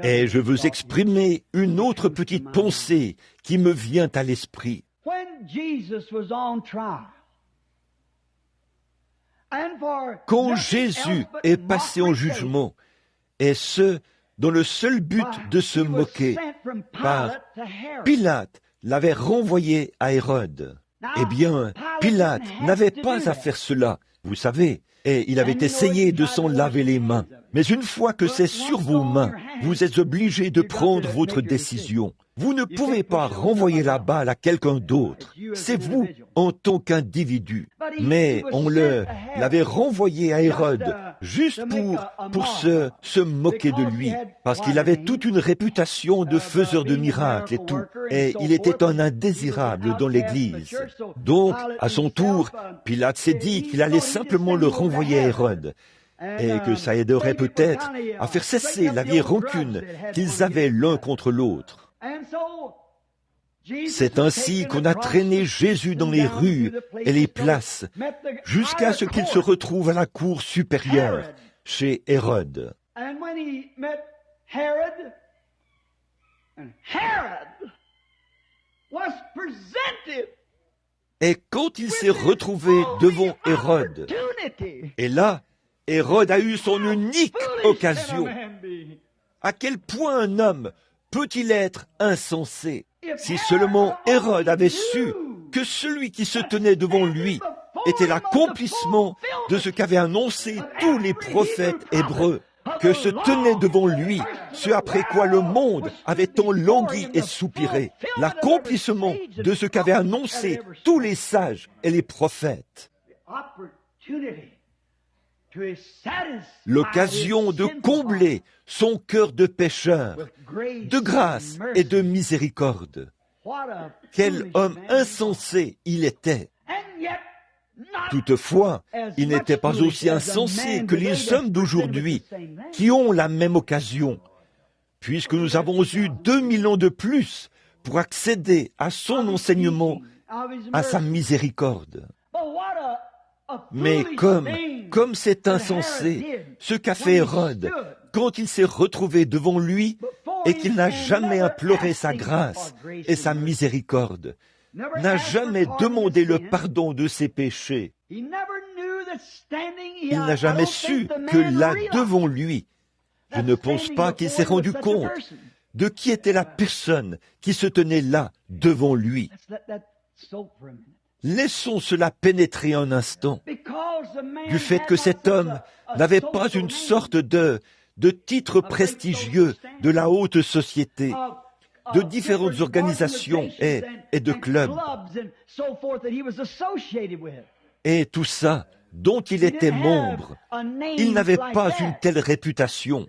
Et je veux exprimer une autre petite pensée qui me vient à l'esprit. Quand Jésus est passé en jugement, et ce, dans le seul but de se moquer, car Pilate l'avait renvoyé à Hérode. Eh bien, Pilate n'avait pas à faire cela, vous savez, et il avait essayé de s'en laver les mains. Mais une fois que c'est sur vos mains, vous êtes obligé de prendre votre décision. Vous ne pouvez pas renvoyer la balle à quelqu'un d'autre. C'est vous en tant qu'individu. Mais on l'avait renvoyé à Hérode juste pour se moquer de lui, parce qu'il avait toute une réputation de faiseur de miracles et tout. Et il était un indésirable dans l'Église. Donc, à son tour, Pilate s'est dit qu'il allait simplement le renvoyer à Hérode, et que ça aiderait peut-être à faire cesser la vieille rancune qu'ils avaient l'un contre l'autre. C'est ainsi qu'on a traîné Jésus dans les rues et les places, jusqu'à ce qu'il se retrouve à la cour supérieure, chez Hérode. Et quand il s'est retrouvé devant Hérode, et là, Hérode a eu son unique occasion. À quel point un homme peut-il être insensé? Si seulement Hérode avait su que celui qui se tenait devant lui était l'accomplissement de ce qu'avaient annoncé tous les prophètes hébreux, que se tenait devant lui ce après quoi le monde avait tant langui et soupiré, l'accomplissement de ce qu'avaient annoncé tous les sages et les prophètes. L'occasion de combler son cœur de pécheur, de grâce et de miséricorde. Quel homme insensé il était! Toutefois, il n'était pas aussi insensé que les hommes d'aujourd'hui qui ont la même occasion, puisque nous avons eu 2000 ans de plus pour accéder à son enseignement, à sa miséricorde. Mais comme c'est insensé, ce qu'a fait Hérode, quand il s'est retrouvé devant lui et qu'il n'a jamais imploré sa grâce et sa miséricorde, n'a jamais demandé le pardon de ses péchés, il n'a jamais su que là devant lui, je ne pense pas qu'il s'est rendu compte de qui était la personne qui se tenait là devant lui. Laissons cela pénétrer un instant, du fait que cet homme n'avait pas une sorte de titre prestigieux de la haute société, de différentes organisations et de clubs, et tout ça dont il était membre. Il n'avait pas une telle réputation.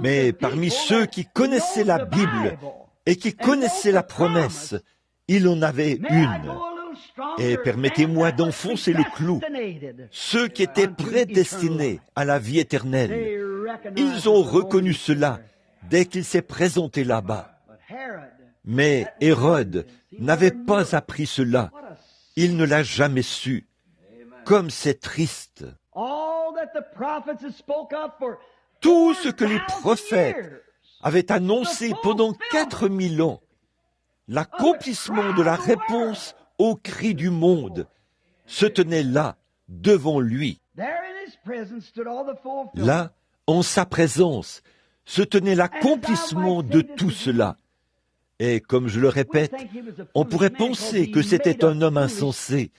Mais parmi ceux qui connaissaient la Bible et qui connaissaient la promesse, il en avait une. Et permettez-moi d'enfoncer le clou. Ceux qui étaient prédestinés à la vie éternelle, ils ont reconnu cela dès qu'il s'est présenté là-bas. Mais Hérode n'avait pas appris cela. Il ne l'a jamais su. Comme c'est triste. Tout ce que les prophètes avaient annoncé pendant 4000 ans, l'accomplissement de la réponse aux cris du monde, se tenait là, devant lui. Là, en sa présence, se tenait l'accomplissement de tout cela. Et comme je le répète, on pourrait penser que c'était un homme insensé,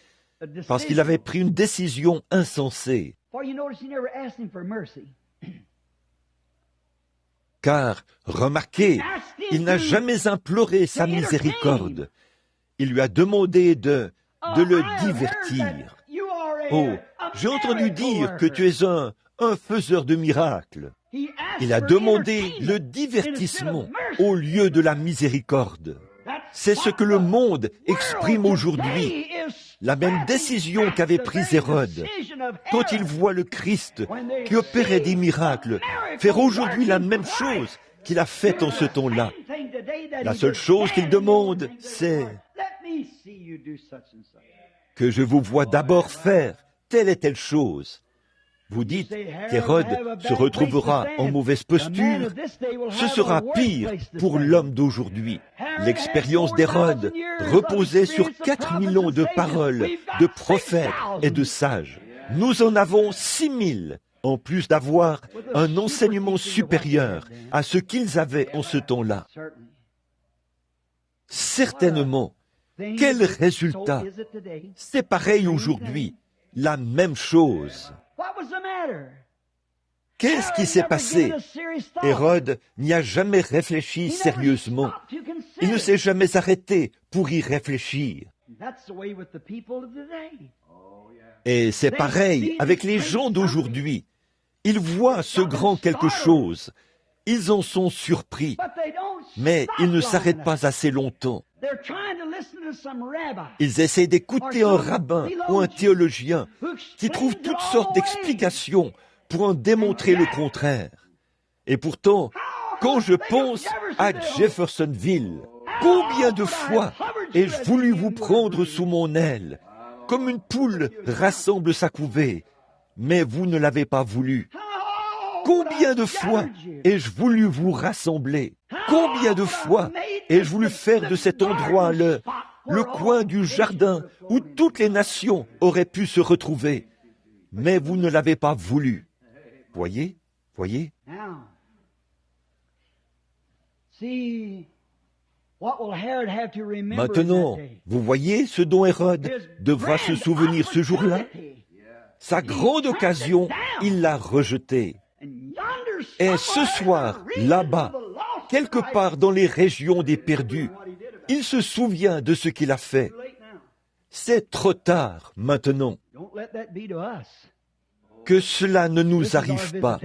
parce qu'il avait pris une décision insensée. Car, remarquez, il n'a jamais imploré sa miséricorde. Il lui a demandé de le divertir. Oh, j'ai entendu dire que tu es un faiseur de miracles. Il a demandé le divertissement au lieu de la miséricorde. C'est ce que le monde exprime aujourd'hui. La même décision qu'avait prise Hérode. Quand il voit le Christ qui opérait des miracles, faire aujourd'hui la même chose qu'il a faite en ce temps-là. La seule chose qu'il demande, c'est que je vous vois d'abord faire telle et telle chose. Vous dites qu'Hérode se retrouvera en mauvaise posture. Ce sera pire pour l'homme d'aujourd'hui. L'expérience d'Hérode reposait sur 4 000 ans de paroles, de prophètes et de sages. Nous en avons 6 000, en plus d'avoir un enseignement supérieur à ce qu'ils avaient en ce temps-là. Certainement, quel résultat! C'est pareil aujourd'hui, la même chose. Qu'est-ce qui s'est passé? Hérode n'y a jamais réfléchi sérieusement. Il ne s'est jamais arrêté pour y réfléchir. Et c'est pareil avec les gens d'aujourd'hui. Ils voient ce grand quelque chose. Ils en sont surpris. Mais ils ne s'arrêtent pas assez longtemps. Ils essaient d'écouter un rabbin ou un théologien qui trouve toutes sortes d'explications pour en démontrer le contraire. Et pourtant, quand je pense à Jeffersonville, combien de fois ai-je voulu vous prendre sous mon aile, comme une poule rassemble sa couvée, mais vous ne l'avez pas voulu. Combien de fois ai-je voulu vous rassembler? Combien de fois ai-je voulu faire de cet endroit le coin du jardin où toutes les nations auraient pu se retrouver? Mais vous ne l'avez pas voulu. Voyez? Voyez? Maintenant, vous voyez ce dont Hérode devra se souvenir ce jour-là? Sa grande occasion, il l'a rejetée. Et ce soir, là-bas, quelque part dans les régions des perdus, il se souvient de ce qu'il a fait. C'est trop tard maintenant. Que cela ne nous arrive pas.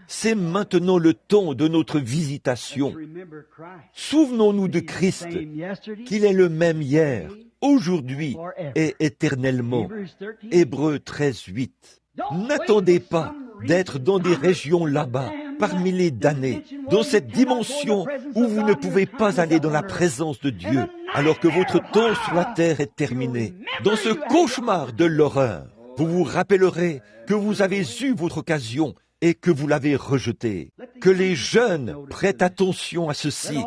C'est maintenant le temps de notre visitation. Souvenons-nous de Christ, qu'il est le même hier, aujourd'hui et éternellement. Hébreux 13:8. N'attendez pas d'être dans des régions là-bas, par milliers d'années, dans cette dimension où vous ne pouvez pas aller dans la présence de Dieu, alors que votre temps sur la terre est terminé. Dans ce cauchemar de l'horreur, vous vous rappellerez que vous avez eu votre occasion et que vous l'avez rejetée. Que les jeunes prêtent attention à ceci,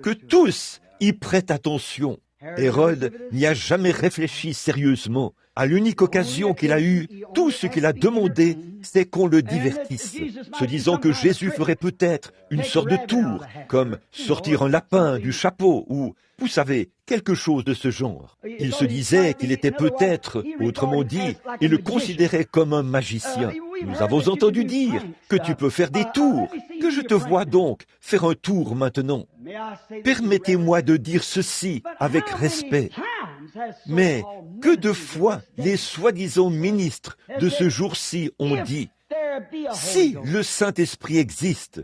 que tous y prêtent attention. Hérode n'y a jamais réfléchi sérieusement. À l'unique occasion qu'il a eue, tout ce qu'il a demandé, c'est qu'on le divertisse, se disant que Jésus ferait peut-être une sorte de tour, comme sortir un lapin du chapeau, ou, vous savez, quelque chose de ce genre. Il se disait qu'il était peut-être, autrement dit, il le considérait comme un magicien. Nous avons entendu dire que tu peux faire des tours, que je te vois donc faire un tour maintenant. Permettez-moi de dire ceci avec respect. Mais que de fois les soi-disant ministres de ce jour-ci ont dit, si le Saint-Esprit existe,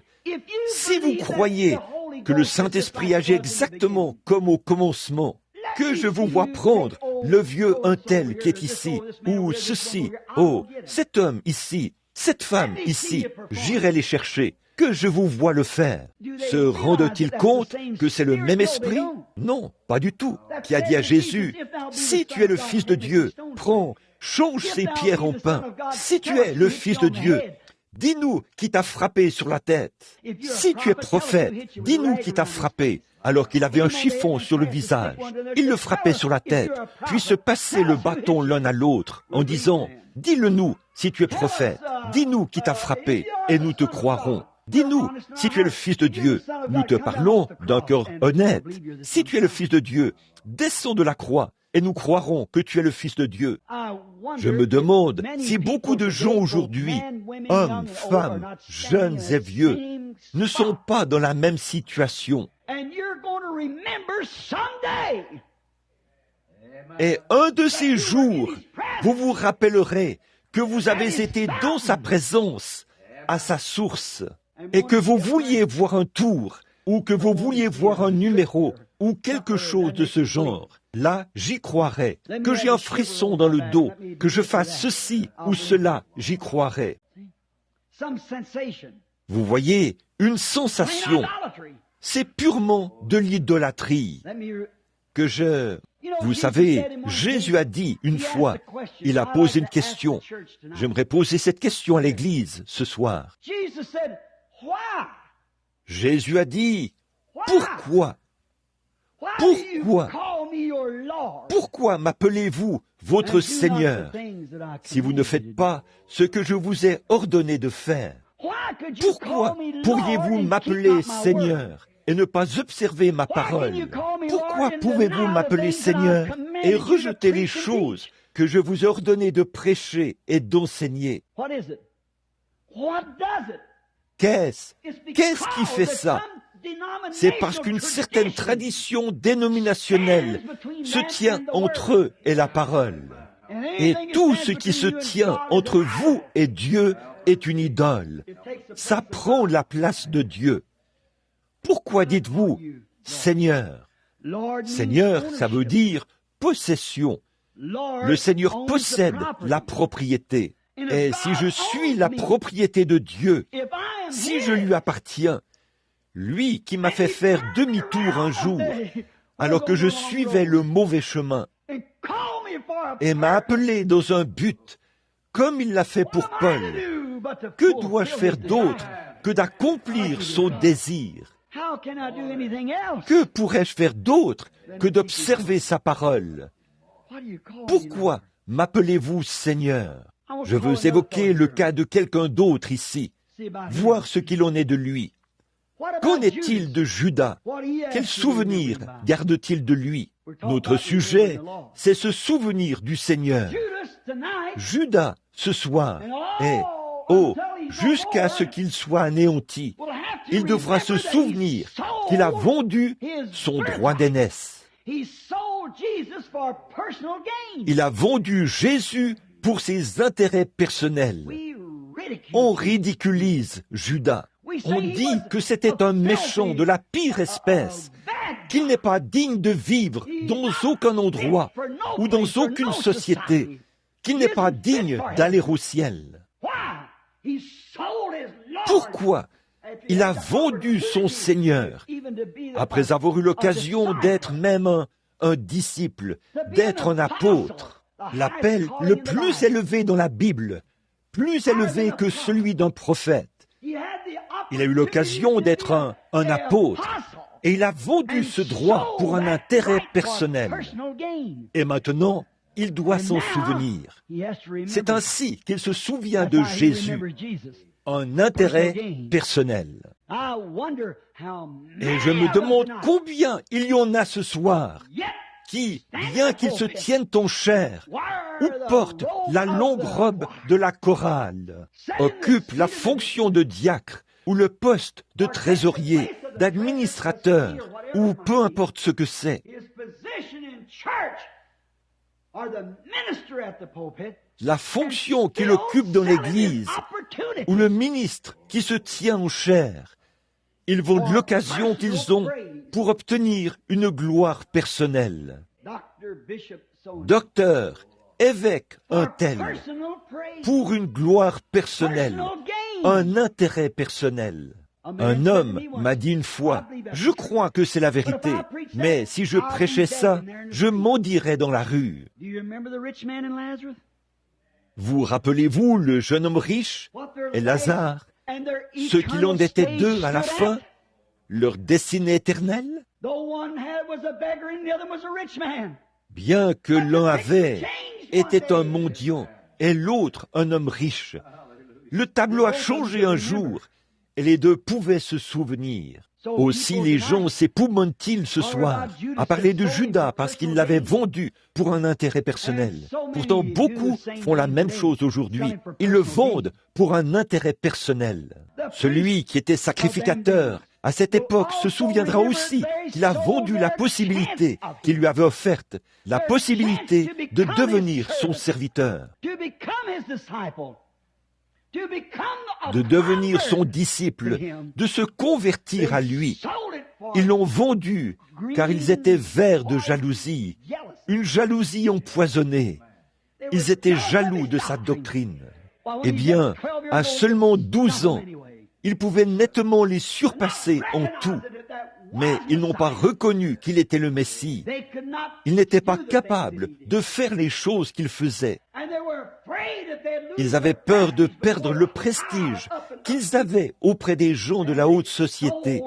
si vous croyez que le Saint-Esprit agit exactement comme au commencement, que je vous vois prendre le vieux un tel qui est ici, ou ceci, oh, cet homme ici, cette femme ici, j'irai les chercher, que je vous vois le faire. Se rendent-ils compte que c'est le même esprit? Non, pas du tout. Qui a dit à Jésus, si tu es le Fils de Dieu, prends, change ces pierres en pain. Si tu es le Fils de Dieu, dis-nous qui t'a frappé sur la tête. Si tu es prophète, dis-nous qui t'a frappé. Alors qu'il avait un chiffon sur le visage, il le frappait sur la tête, puis se passait le bâton l'un à l'autre, en disant, dis-le-nous si tu es prophète, dis-nous qui t'a frappé, et nous te croirons. Dis-nous, si tu es le Fils de Dieu, nous te parlons d'un cœur honnête. Si tu es le Fils de Dieu, descends de la croix, et nous croirons que tu es le Fils de Dieu. Je me demande si beaucoup de gens aujourd'hui, hommes, femmes, jeunes et vieux, ne sont pas dans la même situation. Et un de ces jours, vous vous rappellerez que vous avez été dans sa présence, à sa source, et que vous vouliez voir un tour, ou que vous vouliez voir un numéro, ou quelque chose de ce genre. Là, j'y croirais. Que j'ai un frisson dans le dos, que je fasse ceci ou cela, j'y croirais. Vous voyez, une sensation, c'est purement de l'idolâtrie. Vous savez, Jésus a dit une fois, il a posé une question. J'aimerais poser cette question à l'Église ce soir. Jésus a dit, pourquoi? Pourquoi? Pourquoi m'appelez-vous votre Seigneur si vous ne faites pas ce que je vous ai ordonné de faire? Pourquoi pourriez-vous m'appeler Seigneur et ne pas observer ma parole? Pourquoi pouvez-vous m'appeler Seigneur et rejeter les choses que je vous ai ordonné de prêcher et d'enseigner? Qu'est-ce qui fait ça? C'est parce qu'une certaine tradition dénominationnelle se tient entre eux et la parole. Et tout ce qui se tient entre vous et Dieu est une idole. Ça prend la place de Dieu. Pourquoi dites-vous Seigneur? Seigneur, ça veut dire possession. Le Seigneur possède la propriété. Et si je suis la propriété de Dieu, si je lui appartiens, lui qui m'a fait faire demi-tour un jour, alors que je suivais le mauvais chemin, et m'a appelé dans un but, comme il l'a fait pour Paul, que dois-je faire d'autre que d'accomplir son désir? Que pourrais-je faire d'autre que d'observer sa parole? Pourquoi m'appelez-vous Seigneur? Je veux évoquer le cas de quelqu'un d'autre ici, voir ce qu'il en est de lui. Qu'en est-il de Judas? Quel souvenir garde-t-il de lui? Notre sujet, c'est ce souvenir du Seigneur. Judas, ce soir, est, jusqu'à ce qu'il soit anéanti, il devra se souvenir qu'il a vendu son droit d'aînesse. Il a vendu Jésus pour ses intérêts personnels. On ridiculise Judas. On dit que c'était un méchant de la pire espèce, qu'il n'est pas digne de vivre dans aucun endroit ou dans aucune société, qu'il n'est pas digne d'aller au ciel. Pourquoi il a vendu son Seigneur après avoir eu l'occasion d'être même un disciple, d'être un apôtre? L'appel le plus élevé dans la Bible, plus élevé que celui d'un prophète. Il a eu l'occasion d'être un apôtre et il a vendu ce droit pour un intérêt personnel. Et maintenant, il doit s'en souvenir. C'est ainsi qu'il se souvient de Jésus, un intérêt personnel. Et je me demande combien il y en a ce soir qui, bien qu'ils se tiennent en chair, ou portent la longue robe de la chorale, occupent la fonction de diacre, ou le poste de trésorier, d'administrateur, ou peu importe ce que c'est. La fonction qu'il occupe dans l'Église, ou le ministre qui se tient en chair, ils vont de l'occasion qu'ils ont pour obtenir une gloire personnelle. Docteur, évêque, un tel, pour une gloire personnelle, un intérêt personnel. Un homme m'a dit une fois, je crois que c'est la vérité, mais si je prêchais ça, je maudirais dans la rue. Vous rappelez-vous le jeune homme riche et Lazare, ceux qui en étaient deux à la fin, leur destinée éternelle? Bien que l'un était un mendiant et l'autre un homme riche, le tableau a changé un jour et les deux pouvaient se souvenir. Aussi les gens s'époumontent-ils ce soir à parler de Judas parce qu'il l'avait vendu pour un intérêt personnel. Pourtant, beaucoup font la même chose aujourd'hui. Ils le vendent pour un intérêt personnel. Celui qui était sacrificateur à cette époque se souviendra aussi qu'il a vendu la possibilité qu'il lui avait offerte, la possibilité de devenir son serviteur, de devenir son disciple, de se convertir à lui. Ils l'ont vendu car ils étaient verts de jalousie, une jalousie empoisonnée. Ils étaient jaloux de sa doctrine. Eh bien, à seulement 12 ans, ils pouvaient nettement les surpasser en tout. mais ils n'ont pas reconnu qu'il était le Messie. Ils n'étaient pas capables de faire les choses qu'il faisait. Ils avaient peur de perdre le prestige qu'ils avaient auprès des gens de la haute société.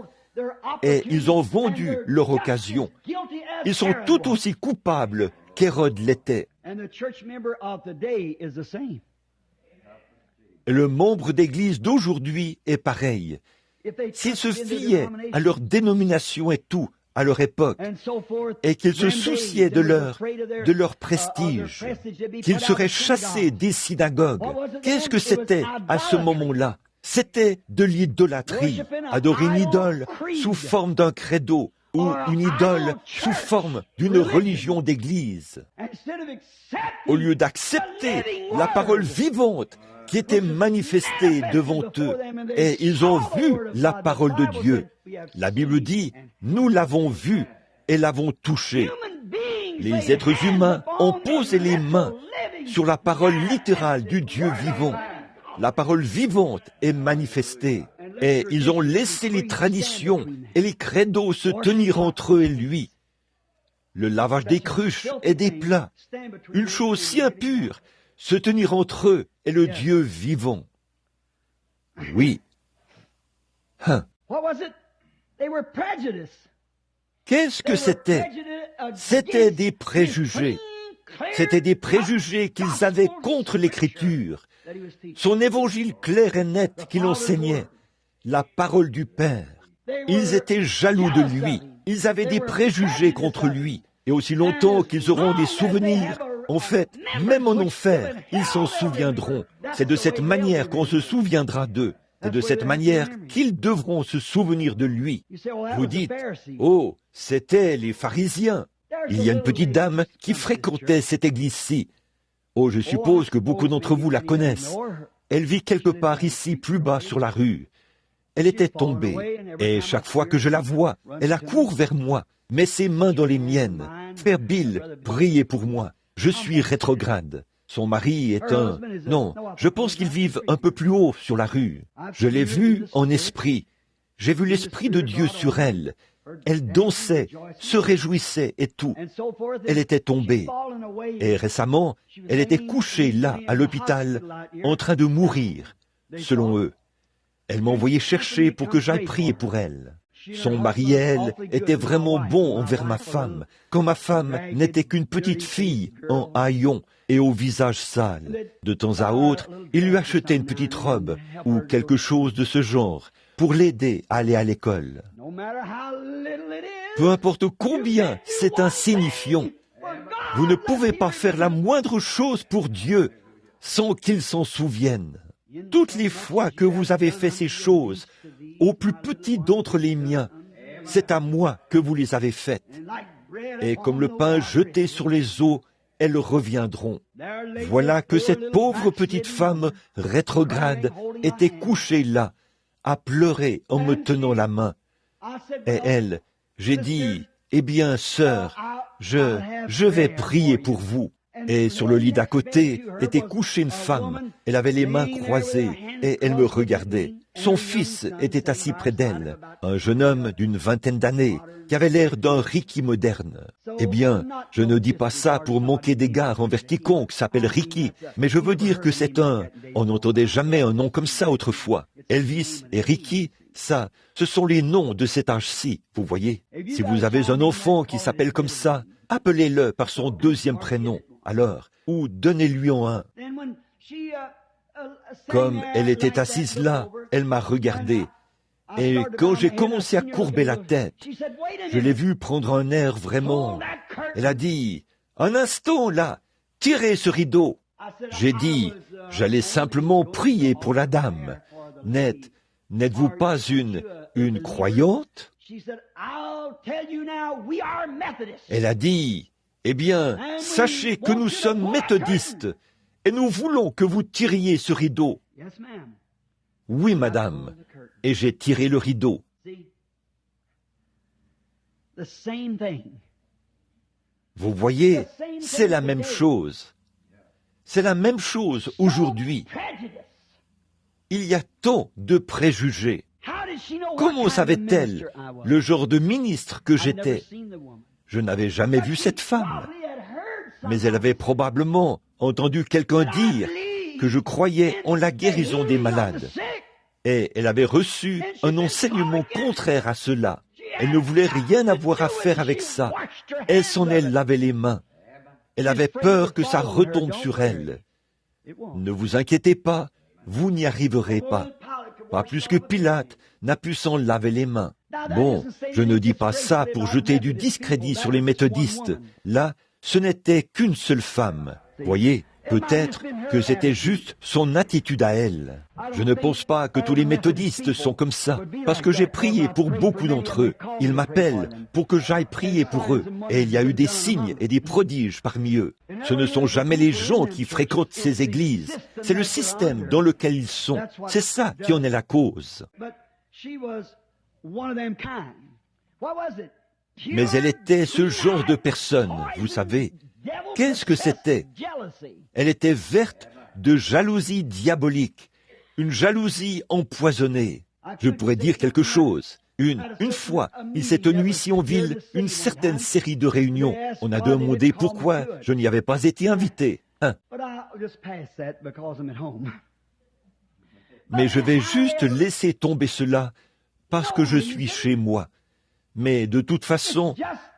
Et ils ont vendu leur occasion. Ils sont tout aussi coupables qu'Hérode l'était. Le membre d'Église d'aujourd'hui est pareil. S'ils se fiaient à leur dénomination et tout, à leur époque, et qu'ils se souciaient de leur prestige, qu'ils seraient chassés des synagogues, qu'est-ce que c'était à ce moment-là? C'était de l'idolâtrie, adorer une idole sous forme d'un credo ou une idole sous forme d'une religion d'église. Au lieu d'accepter la parole vivante qui était manifestée devant eux, et ils ont vu la parole de Dieu. La Bible dit, nous l'avons vue et l'avons touchée. Les êtres humains ont posé les mains sur la parole littérale du Dieu vivant. La parole vivante est manifestée, et ils ont laissé les traditions et les credos se tenir entre eux et lui. Le lavage des cruches et des plats, une chose si impure, se tenir entre eux et le Dieu vivant. Oui. Qu'est-ce que c'était? C'était des préjugés. C'était des préjugés qu'ils avaient contre l'Écriture. Son évangile clair et net qu'il enseignait, la parole du Père. Ils étaient jaloux de lui. Ils avaient des préjugés contre lui. Et aussi longtemps qu'ils auront des souvenirs, en fait, même en enfer, ils s'en souviendront. C'est de cette manière qu'on se souviendra d'eux. C'est de cette manière qu'ils devront se souvenir de lui. Vous dites, oh, c'était les pharisiens. Il y a une petite dame qui fréquentait cette église-ci. Oh, je suppose que beaucoup d'entre vous la connaissent. Elle vit quelque part ici, plus bas sur la rue. Elle était tombée, et chaque fois que je la vois, elle accourt vers moi, met ses mains dans les miennes. Frère Bill, priez pour moi. Je suis rétrograde. Son mari est un... Non, je pense qu'ils vivent un peu plus haut sur la rue. Je l'ai vue en esprit. J'ai vu l'Esprit de Dieu sur elle. Elle dansait, se réjouissait et tout. Elle était tombée. Et récemment, elle était couchée là, à l'hôpital, en train de mourir, selon eux. Elle m'a envoyé chercher pour que j'aille prier pour elle. Son mari et elle étaient vraiment bons envers ma femme, quand ma femme n'était qu'une petite fille en haillons et au visage sale. De temps à autre, il lui achetait une petite robe ou quelque chose de ce genre pour l'aider à aller à l'école. Peu importe combien c'est insignifiant, vous ne pouvez pas faire la moindre chose pour Dieu sans qu'il s'en souvienne. Toutes les fois que vous avez fait ces choses, au plus petit d'entre les miens, c'est à moi que vous les avez faites. Et comme le pain jeté sur les eaux, elles reviendront. Voilà que cette pauvre petite femme rétrograde était couchée là, à pleurer en me tenant la main. Et elle, j'ai dit, eh bien, sœur, je vais prier pour vous. Et sur le lit d'à côté était couchée une femme. Elle avait les mains croisées et elle me regardait. Son fils était assis près d'elle, un jeune homme d'une vingtaine d'années, qui avait l'air d'un Ricky moderne. Eh bien, je ne dis pas ça pour manquer d'égard envers quiconque s'appelle Ricky, mais je veux dire que c'est on n'entendait jamais un nom comme ça autrefois. Elvis et Ricky, ça, ce sont les noms de cet âge-ci, vous voyez. Si vous avez un enfant qui s'appelle comme ça, appelez-le par son deuxième prénom, alors, ou donnez-lui en un. Comme elle était assise là, elle m'a regardé. Et quand j'ai commencé à courber la tête, je l'ai vue prendre un air vraiment... Elle a dit, « Un instant, là, tirez ce rideau !» J'ai dit, « J'allais simplement prier pour la dame. N'êtes-vous pas une croyante ?» Elle a dit, « Eh bien, sachez que nous sommes méthodistes et nous voulons que vous tiriez ce rideau. » Oui, madame, et j'ai tiré le rideau. Vous voyez, c'est la même chose. C'est la même chose aujourd'hui. Il y a tant de préjugés. Comment savait-elle le genre de ministre que j'étais? Je n'avais jamais vu cette femme, mais elle avait probablement entendu quelqu'un dire que je croyais en la guérison des malades. Et elle avait reçu un enseignement contraire à cela. Elle ne voulait rien avoir à faire avec ça. Elle s'en est lavé les mains. Elle avait peur que ça retombe sur elle. Ne vous inquiétez pas, vous n'y arriverez pas. Pas plus que Pilate n'a pu s'en laver les mains. Bon, je ne dis pas ça pour jeter du discrédit sur les méthodistes. Là, ce n'était qu'une seule femme. Voyez, peut-être que c'était juste son attitude à elle. Je ne pense pas que tous les méthodistes sont comme ça, parce que j'ai prié pour beaucoup d'entre eux. Ils m'appellent pour que j'aille prier pour eux, et il y a eu des signes et des prodiges parmi eux. Ce ne sont jamais les gens qui fréquentent ces églises, c'est le système dans lequel ils sont. C'est ça qui en est la cause. Mais elle était ce genre de personne, vous savez. Qu'est-ce que c'était? Elle était verte de jalousie diabolique, une jalousie empoisonnée. Je pourrais dire quelque chose. Une fois, il s'est tenu ici en ville une certaine série de réunions. On a demandé pourquoi je n'y avais pas été invité. Mais je vais juste laisser tomber cela parce que je suis chez moi. Mais de toute façon,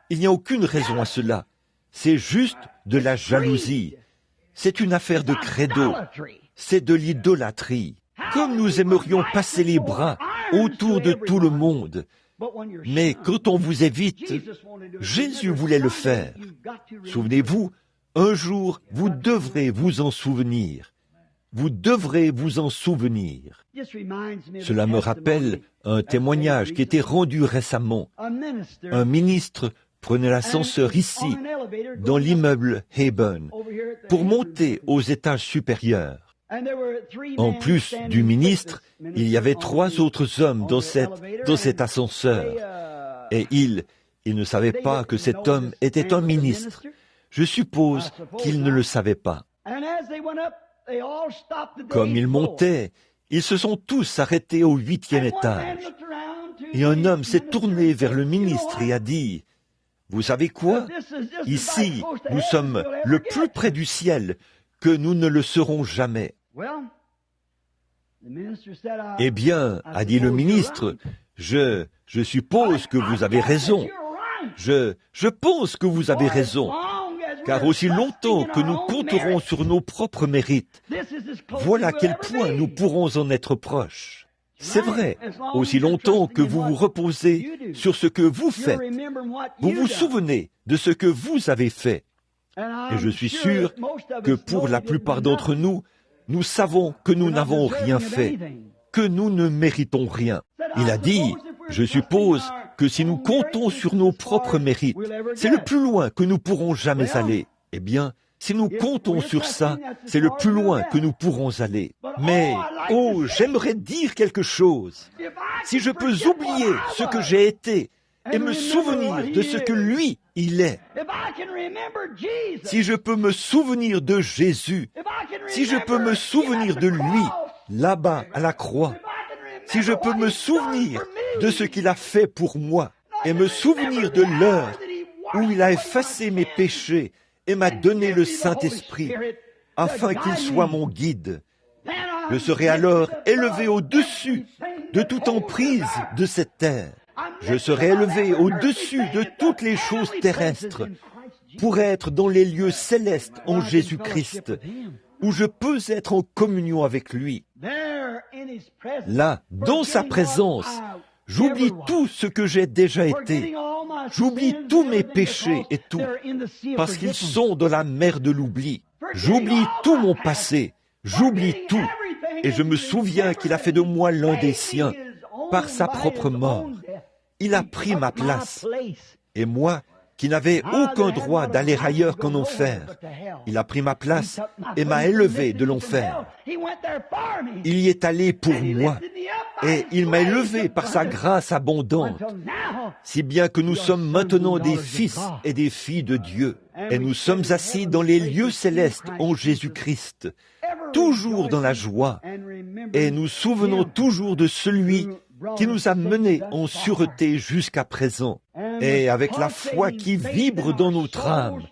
il n'y a aucune raison à cela. C'est juste de la jalousie. C'est une affaire de credo. C'est de l'idolâtrie. Comme nous aimerions passer les bras autour de tout le monde. Mais quand on vous évite, Jésus voulait le faire. Souvenez-vous, un jour, vous devrez vous en souvenir. Vous devrez vous en souvenir. Cela me rappelle un témoignage qui était rendu récemment. Un ministre prenait l'ascenseur ici, dans l'immeuble Hayburn, pour monter aux étages supérieurs. En plus du ministre, il y avait 3 autres hommes dans cet ascenseur. Et il ne savait pas que cet homme était un ministre. Je suppose qu'il ne le savait pas. Comme ils montaient, ils se sont tous arrêtés au 8e étage. Et un homme s'est tourné vers le ministre et a dit, « Vous savez quoi? Ici, nous sommes le plus près du ciel que nous ne le serons jamais. » Eh bien, a dit le ministre, je suppose que vous avez raison. Je pense que vous avez raison. Car aussi longtemps que nous compterons sur nos propres mérites, voilà à quel point nous pourrons en être proches. C'est vrai, aussi longtemps que vous vous reposez sur ce que vous faites, vous vous souvenez de ce que vous avez fait. Et je suis sûr que pour la plupart d'entre nous, nous savons que nous n'avons rien fait, que nous ne méritons rien. Il a dit, je suppose que si nous comptons sur nos propres mérites, c'est le plus loin que nous pourrons jamais aller. Eh bien, si nous comptons sur ça, c'est le plus loin que nous pourrons aller. Mais, oh, j'aimerais dire quelque chose. Si je peux oublier ce que j'ai été et me souvenir de ce que lui, il est. Si je peux me souvenir de Jésus, si je peux me souvenir de lui, là-bas à la croix, si je peux me souvenir de ce qu'il a fait pour moi et me souvenir de l'heure où il a effacé mes péchés et m'a donné le Saint-Esprit afin qu'il soit mon guide, je serai alors élevé au-dessus de toute emprise de cette terre. Je serai élevé au-dessus de toutes les choses terrestres pour être dans les lieux célestes en Jésus-Christ, où je peux être en communion avec lui. Là, dans sa présence, j'oublie tout ce que j'ai déjà été. J'oublie tous mes péchés et tout, parce qu'ils sont dans la mer de l'oubli. J'oublie tout mon passé, j'oublie tout, et je me souviens qu'il a fait de moi l'un des siens, par sa propre mort. Il a pris ma place. Et moi, qui n'avais aucun droit d'aller ailleurs qu'en enfer, il a pris ma place et m'a élevé de l'enfer. Il y est allé pour moi, et il m'a élevé par sa grâce abondante, si bien que nous sommes maintenant des fils et des filles de Dieu, et nous sommes assis dans les lieux célestes en Jésus-Christ, toujours dans la joie, et nous souvenons toujours de celui qui nous a menés en sûreté jusqu'à présent, et avec la foi qui vibre dans notre âme,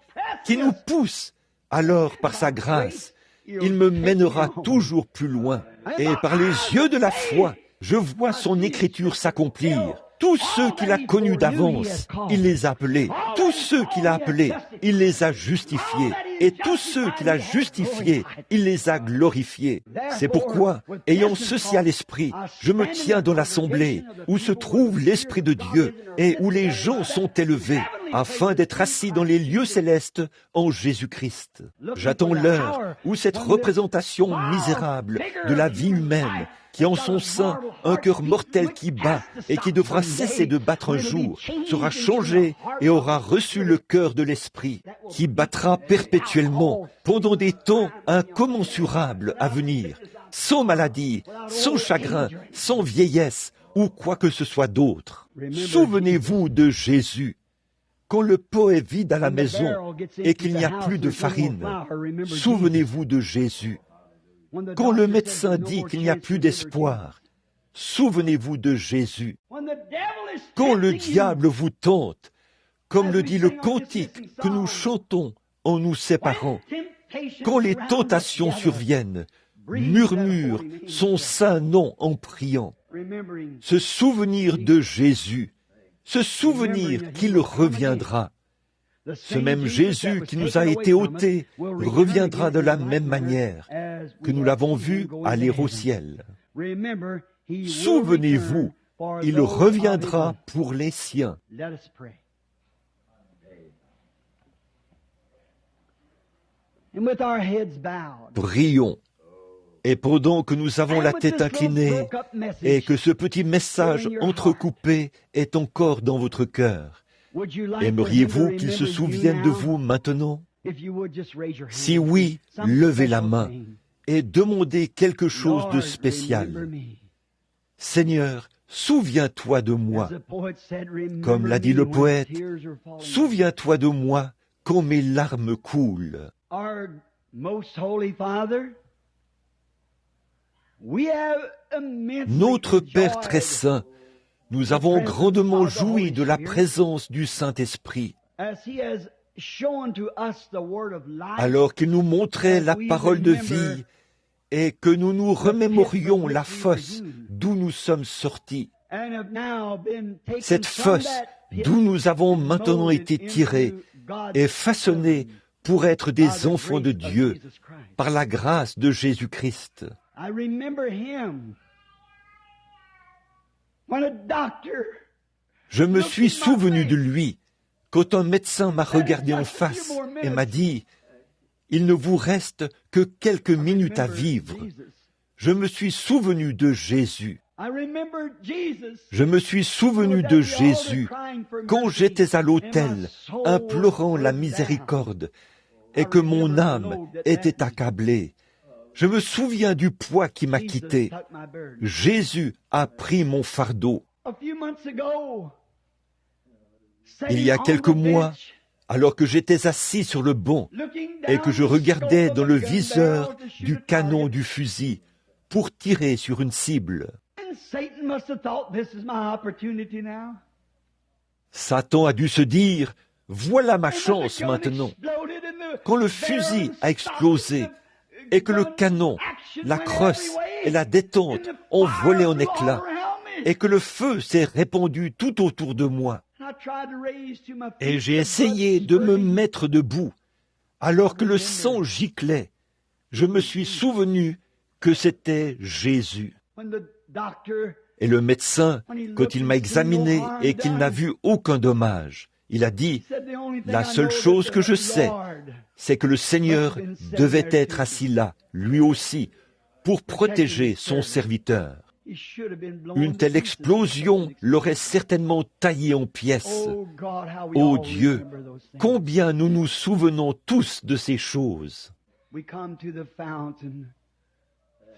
qui nous pousse, alors par sa grâce, il me mènera toujours plus loin. Et par les yeux de la foi, je vois son écriture s'accomplir. Tous ceux qu'il a connus d'avance, il les a appelés. Tous ceux qu'il a appelés, il les a justifiés. Et tous ceux qu'il a justifiés, il les a glorifiés. C'est pourquoi, ayant ceci à l'esprit, je me tiens dans l'assemblée où se trouve l'Esprit de Dieu et où les gens sont élevés, afin d'être assis dans les lieux célestes en Jésus-Christ. J'attends l'heure où cette représentation misérable de la vie humaine, qui en son sein un cœur mortel qui bat et qui devra cesser de battre un jour, sera changé et aura reçu le cœur de l'Esprit, qui battra perpétuellement pendant des temps incommensurables à venir, sans maladie, sans chagrin, sans vieillesse ou quoi que ce soit d'autre. Souvenez-vous de Jésus. Quand le pot est vide à la maison et qu'il n'y a plus de farine, souvenez-vous de Jésus. Quand le médecin dit qu'il n'y a plus d'espoir, souvenez-vous de Jésus. Quand le diable vous tente, comme le dit le cantique que nous chantons en nous séparant, quand les tentations surviennent, murmure son saint nom en priant. Se souvenir de Jésus, se souvenir qu'il reviendra. Ce même Jésus qui nous a été ôté reviendra de la même manière que nous l'avons vu aller au ciel. Souvenez-vous, il reviendra pour les siens. Prions. Et pendant que nous avons la tête inclinée et que ce petit message entrecoupé est encore dans votre cœur, aimeriez-vous qu'il se souvienne de vous maintenant? Si oui, levez la main et demandez quelque chose de spécial. Seigneur, souviens-toi de moi. Comme l'a dit le poète, souviens-toi de moi quand mes larmes coulent. Notre Père très saint, nous avons grandement joui de la présence du Saint-Esprit, alors qu'il nous montrait la parole de vie et que nous nous remémorions la fosse d'où nous sommes sortis. Cette fosse d'où nous avons maintenant été tirés et façonnés pour être des enfants de Dieu par la grâce de Jésus-Christ. Je me suis souvenu de lui quand un médecin m'a regardé en face et m'a dit « Il ne vous reste que quelques minutes à vivre ». Je me suis souvenu de Jésus. Je me suis souvenu de Jésus quand j'étais à l'autel, implorant la miséricorde, et que mon âme était accablée. Je me souviens du poids qui m'a quitté. Jésus a pris mon fardeau. Il y a quelques mois, alors que j'étais assis sur le banc et que je regardais dans le viseur du canon du fusil pour tirer sur une cible, Satan a dû se dire, voilà ma chance maintenant. Quand le fusil a explosé et que le canon, la crosse et la détente ont volé en éclats et que le feu s'est répandu tout autour de moi, et j'ai essayé de me mettre debout alors que le sang giclait, je me suis souvenu que c'était Jésus. Et le médecin, quand il m'a examiné et qu'il n'a vu aucun dommage, il a dit, la seule chose que je sais, c'est que le Seigneur devait être assis là, lui aussi, pour protéger son serviteur. Une telle explosion l'aurait certainement taillé en pièces. Ô Dieu, combien nous nous souvenons tous de ces choses.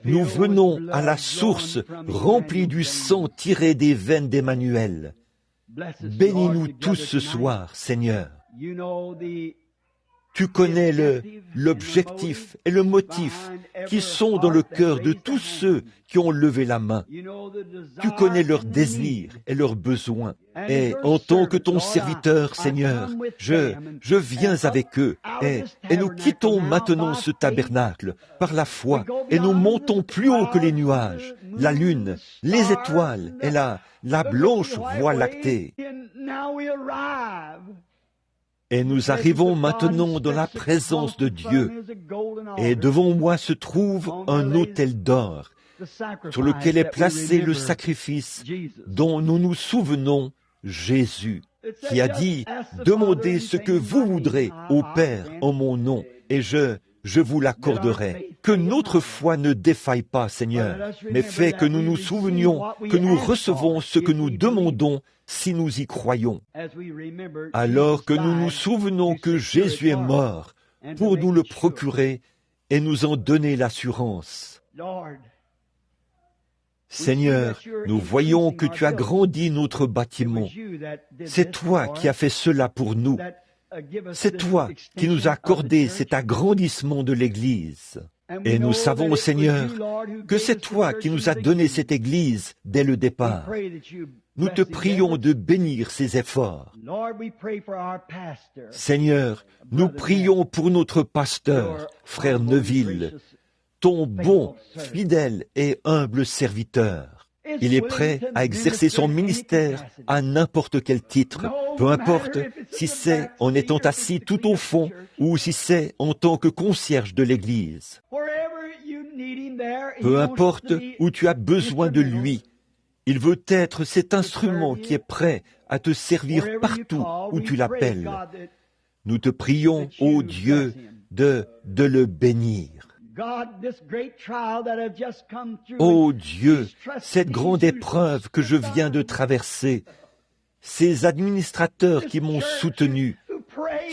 Nous venons à la source remplie du sang tiré des veines d'Emmanuel. Bénis-nous tous ce soir, Seigneur. Tu connais l'objectif et le motif qui sont dans le cœur de tous ceux qui ont levé la main. Tu connais leurs désirs et leurs besoins. Et en tant que ton serviteur, Seigneur, je viens avec eux et nous quittons maintenant ce tabernacle par la foi et nous montons plus haut que les nuages, la lune, les étoiles et la blanche voie lactée. Et nous arrivons maintenant dans la présence de Dieu. Et devant moi se trouve un autel d'or, sur lequel est placé le sacrifice dont nous nous souvenons, Jésus, qui a dit, « Demandez ce que vous voudrez au Père en mon nom, et je vous l'accorderai. » Que notre foi ne défaille pas, Seigneur, mais fais que nous nous souvenions que nous recevons ce que nous demandons si nous y croyons. Alors que nous nous souvenons que Jésus est mort pour nous le procurer et nous en donner l'assurance. Seigneur, nous voyons que tu as grandi notre bâtiment. C'est toi qui as fait cela pour nous. C'est toi qui nous as accordé cet agrandissement de l'Église. Et nous savons, Seigneur, que c'est toi qui nous as donné cette Église dès le départ. Nous te prions de bénir ces efforts. Seigneur, nous prions pour notre pasteur, frère Neville, ton bon, fidèle et humble serviteur. Il est prêt à exercer son ministère à n'importe quel titre, peu importe si c'est en étant assis tout au fond ou si c'est en tant que concierge de l'Église. Peu importe où tu as besoin de lui, il veut être cet instrument qui est prêt à te servir partout où tu l'appelles. Nous te prions, ô Dieu, de le bénir. Ô Dieu, cette grande épreuve que je viens de traverser, ces administrateurs qui m'ont soutenu,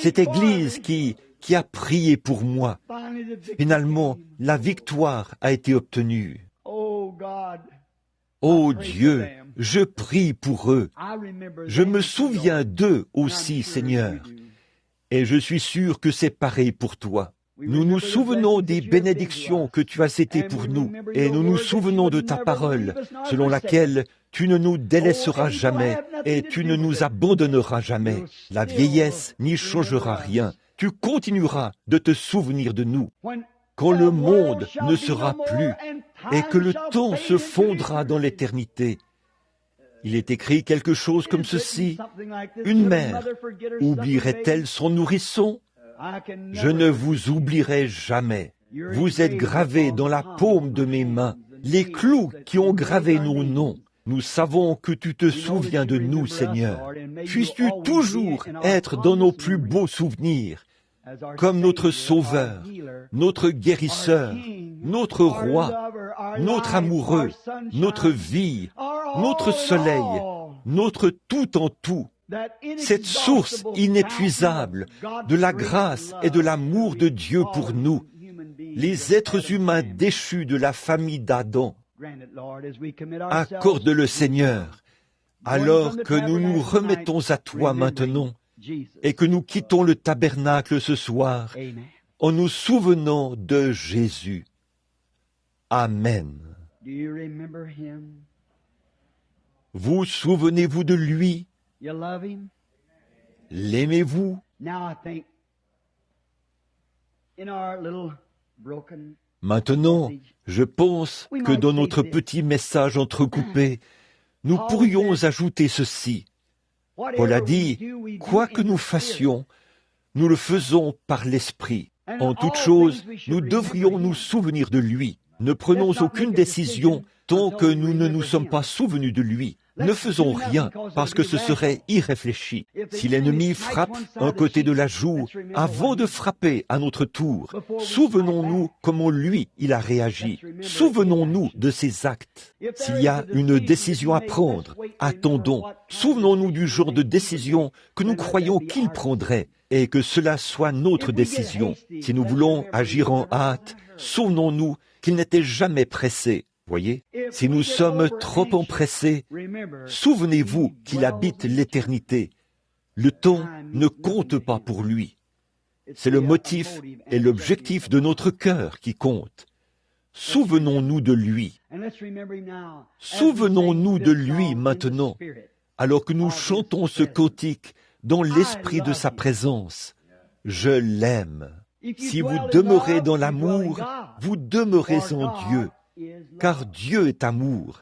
cette Église qui a prié pour moi, finalement, la victoire a été obtenue. Ô Dieu, je prie pour eux. Je me souviens d'eux aussi, Seigneur, et je suis sûr que c'est pareil pour toi. Nous nous souvenons des bénédictions que tu as été pour nous, et nous nous souvenons de ta parole, selon laquelle tu ne nous délaisseras jamais, et tu ne nous abandonneras jamais. La vieillesse n'y changera rien. Tu continueras de te souvenir de nous. Quand le monde ne sera plus, et que le temps se fondra dans l'éternité. Il est écrit quelque chose comme ceci. Une mère oublierait-elle son nourrisson? Je ne vous oublierai jamais. Vous êtes gravés dans la paume de mes mains, les clous qui ont gravé nos noms. Nous savons que tu te souviens de nous, Seigneur. Puisses-tu toujours être dans nos plus beaux souvenirs, comme notre Sauveur, notre Guérisseur, notre Roi, notre Amoureux, notre vie, notre Soleil, notre tout en tout. Cette source inépuisable de la grâce et de l'amour de Dieu pour nous, les êtres humains déchus de la famille d'Adam. Accorde-le, Seigneur, alors que nous nous remettons à toi maintenant et que nous quittons le tabernacle ce soir en nous souvenant de Jésus. Amen. Vous souvenez-vous de lui? L'aimez-vous? Maintenant, je pense que dans notre petit message entrecoupé, nous pourrions ajouter ceci. Paul a dit, « Quoi que nous fassions, nous le faisons par l'Esprit. En toute chose, nous devrions nous souvenir de lui. Ne prenons aucune décision tant que nous ne nous sommes pas souvenus de lui. Ne faisons rien parce que ce serait irréfléchi. Si l'ennemi frappe un côté de la joue, avant de frapper à notre tour, souvenons-nous comment lui, il a réagi. Souvenons-nous de ses actes. S'il y a une décision à prendre, attendons. Souvenons-nous du genre de décision que nous croyons qu'il prendrait et que cela soit notre décision. Si nous voulons agir en hâte, souvenons-nous qu'il n'était jamais pressé. Voyez, si nous sommes trop empressés, souvenez-vous qu'il habite l'éternité. Le temps ne compte pas pour lui. C'est le motif et l'objectif de notre cœur qui compte. Souvenons-nous de lui. Souvenons-nous de lui maintenant, alors que nous chantons ce cantique dans l'esprit de sa présence. Je l'aime. Si vous demeurez dans l'amour, vous demeurez en Dieu, car Dieu est amour.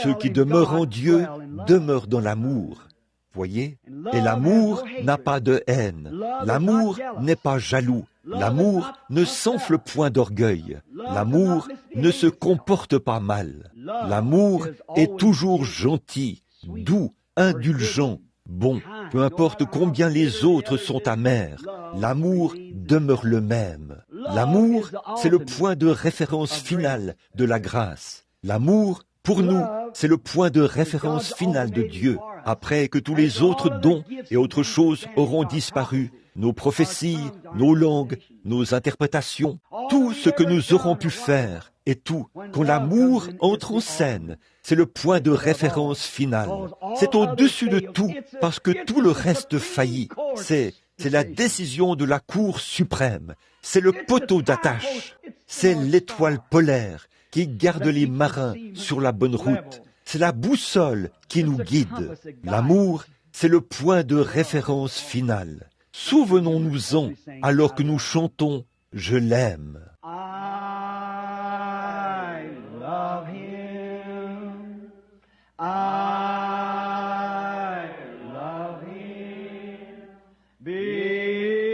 Ceux qui demeurent en Dieu demeurent dans l'amour. Voyez? Et l'amour n'a pas de haine. L'amour n'est pas jaloux. L'amour ne s'enfle point d'orgueil. L'amour ne se comporte pas mal. L'amour est toujours gentil, doux, indulgent, bon. Peu importe combien les autres sont amers, l'amour demeure le même. L'amour, c'est le point de référence final de la grâce. L'amour, pour nous, c'est le point de référence final de Dieu. Après que tous les autres dons et autres choses auront disparu, nos prophéties, nos langues, nos interprétations, tout ce que nous aurons pu faire et tout, quand l'amour entre en scène, c'est le point de référence final. C'est au-dessus de tout, parce que tout le reste faillit. C'est la décision de la Cour suprême. C'est le poteau d'attache. C'est l'étoile polaire qui garde les marins sur la bonne route. C'est la boussole qui nous guide. L'amour, c'est le point de référence final. Souvenons-nous-en alors que nous chantons « Je l'aime ».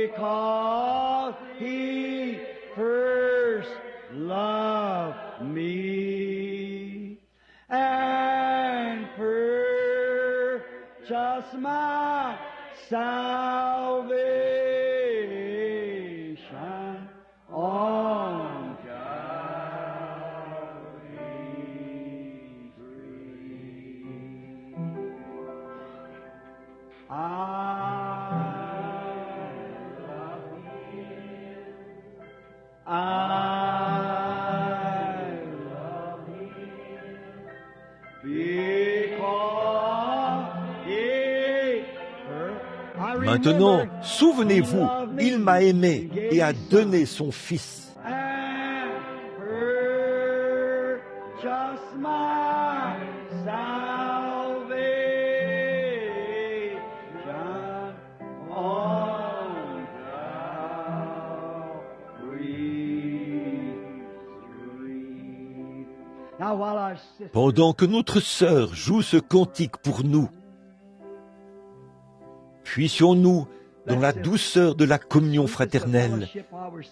Because he first loved me and purchased my salvation on Calvary's tree. Maintenant, souvenez-vous, il m'a aimé et a donné son Fils. Pendant que notre sœur joue ce cantique pour nous, puissions-nous, dans la douceur de la communion fraternelle,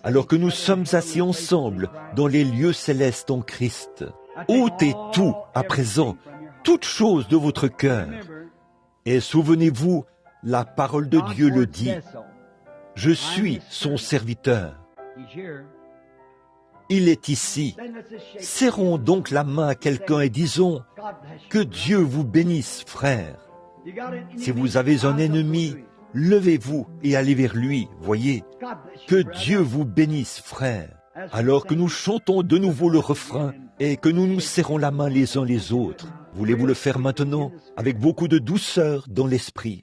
alors que nous sommes assis ensemble dans les lieux célestes en Christ, ôtez tout à présent, toute chose de votre cœur. Et souvenez-vous, la parole de Dieu le dit, « Je suis son serviteur ». Il est ici. Serrons donc la main à quelqu'un et disons, « Que Dieu vous bénisse, frère ». Si vous avez un ennemi, levez-vous et allez vers lui, voyez. Que Dieu vous bénisse, frère. Alors que nous chantons de nouveau le refrain et que nous nous serrons la main les uns les autres, voulez-vous le faire maintenant avec beaucoup de douceur dans l'esprit?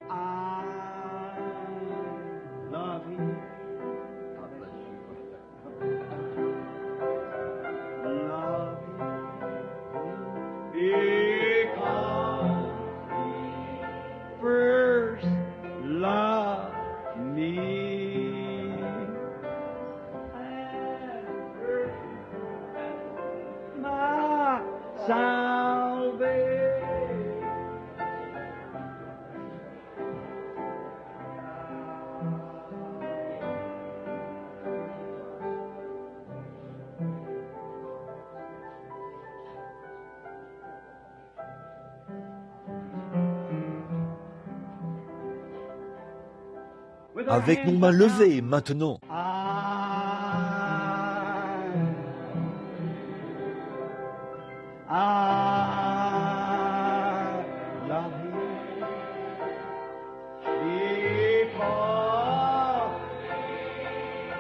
Avec nos mains levées maintenant.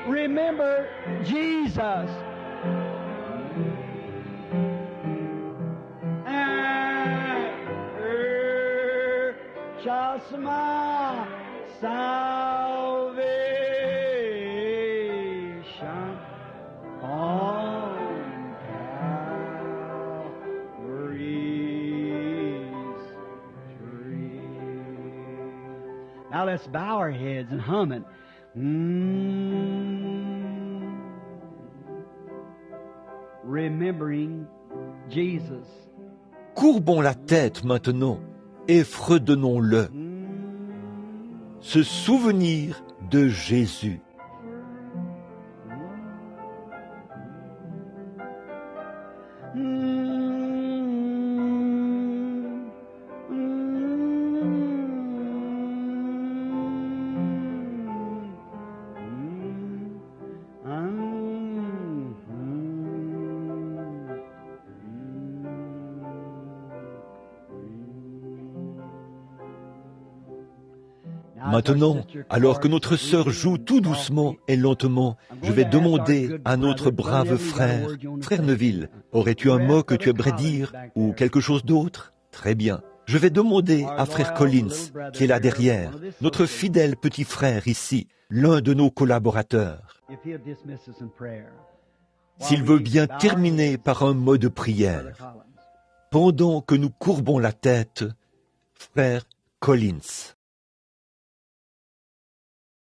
Remember Jesus. And purchase my salvation Now let's bow our heads and hum it. Remembering Jesus. Courbons la tête maintenant et fredonnons-le. Se souvenir de Jésus. Maintenant, alors que notre sœur joue tout doucement et lentement, je vais demander à notre brave frère, frère Neville, aurais-tu un mot que tu aimerais dire ou quelque chose d'autre? Très bien. Je vais demander à frère Collins, qui est là derrière, notre fidèle petit frère ici, l'un de nos collaborateurs, s'il veut bien terminer par un mot de prière. Pendant que nous courbons la tête, frère Collins.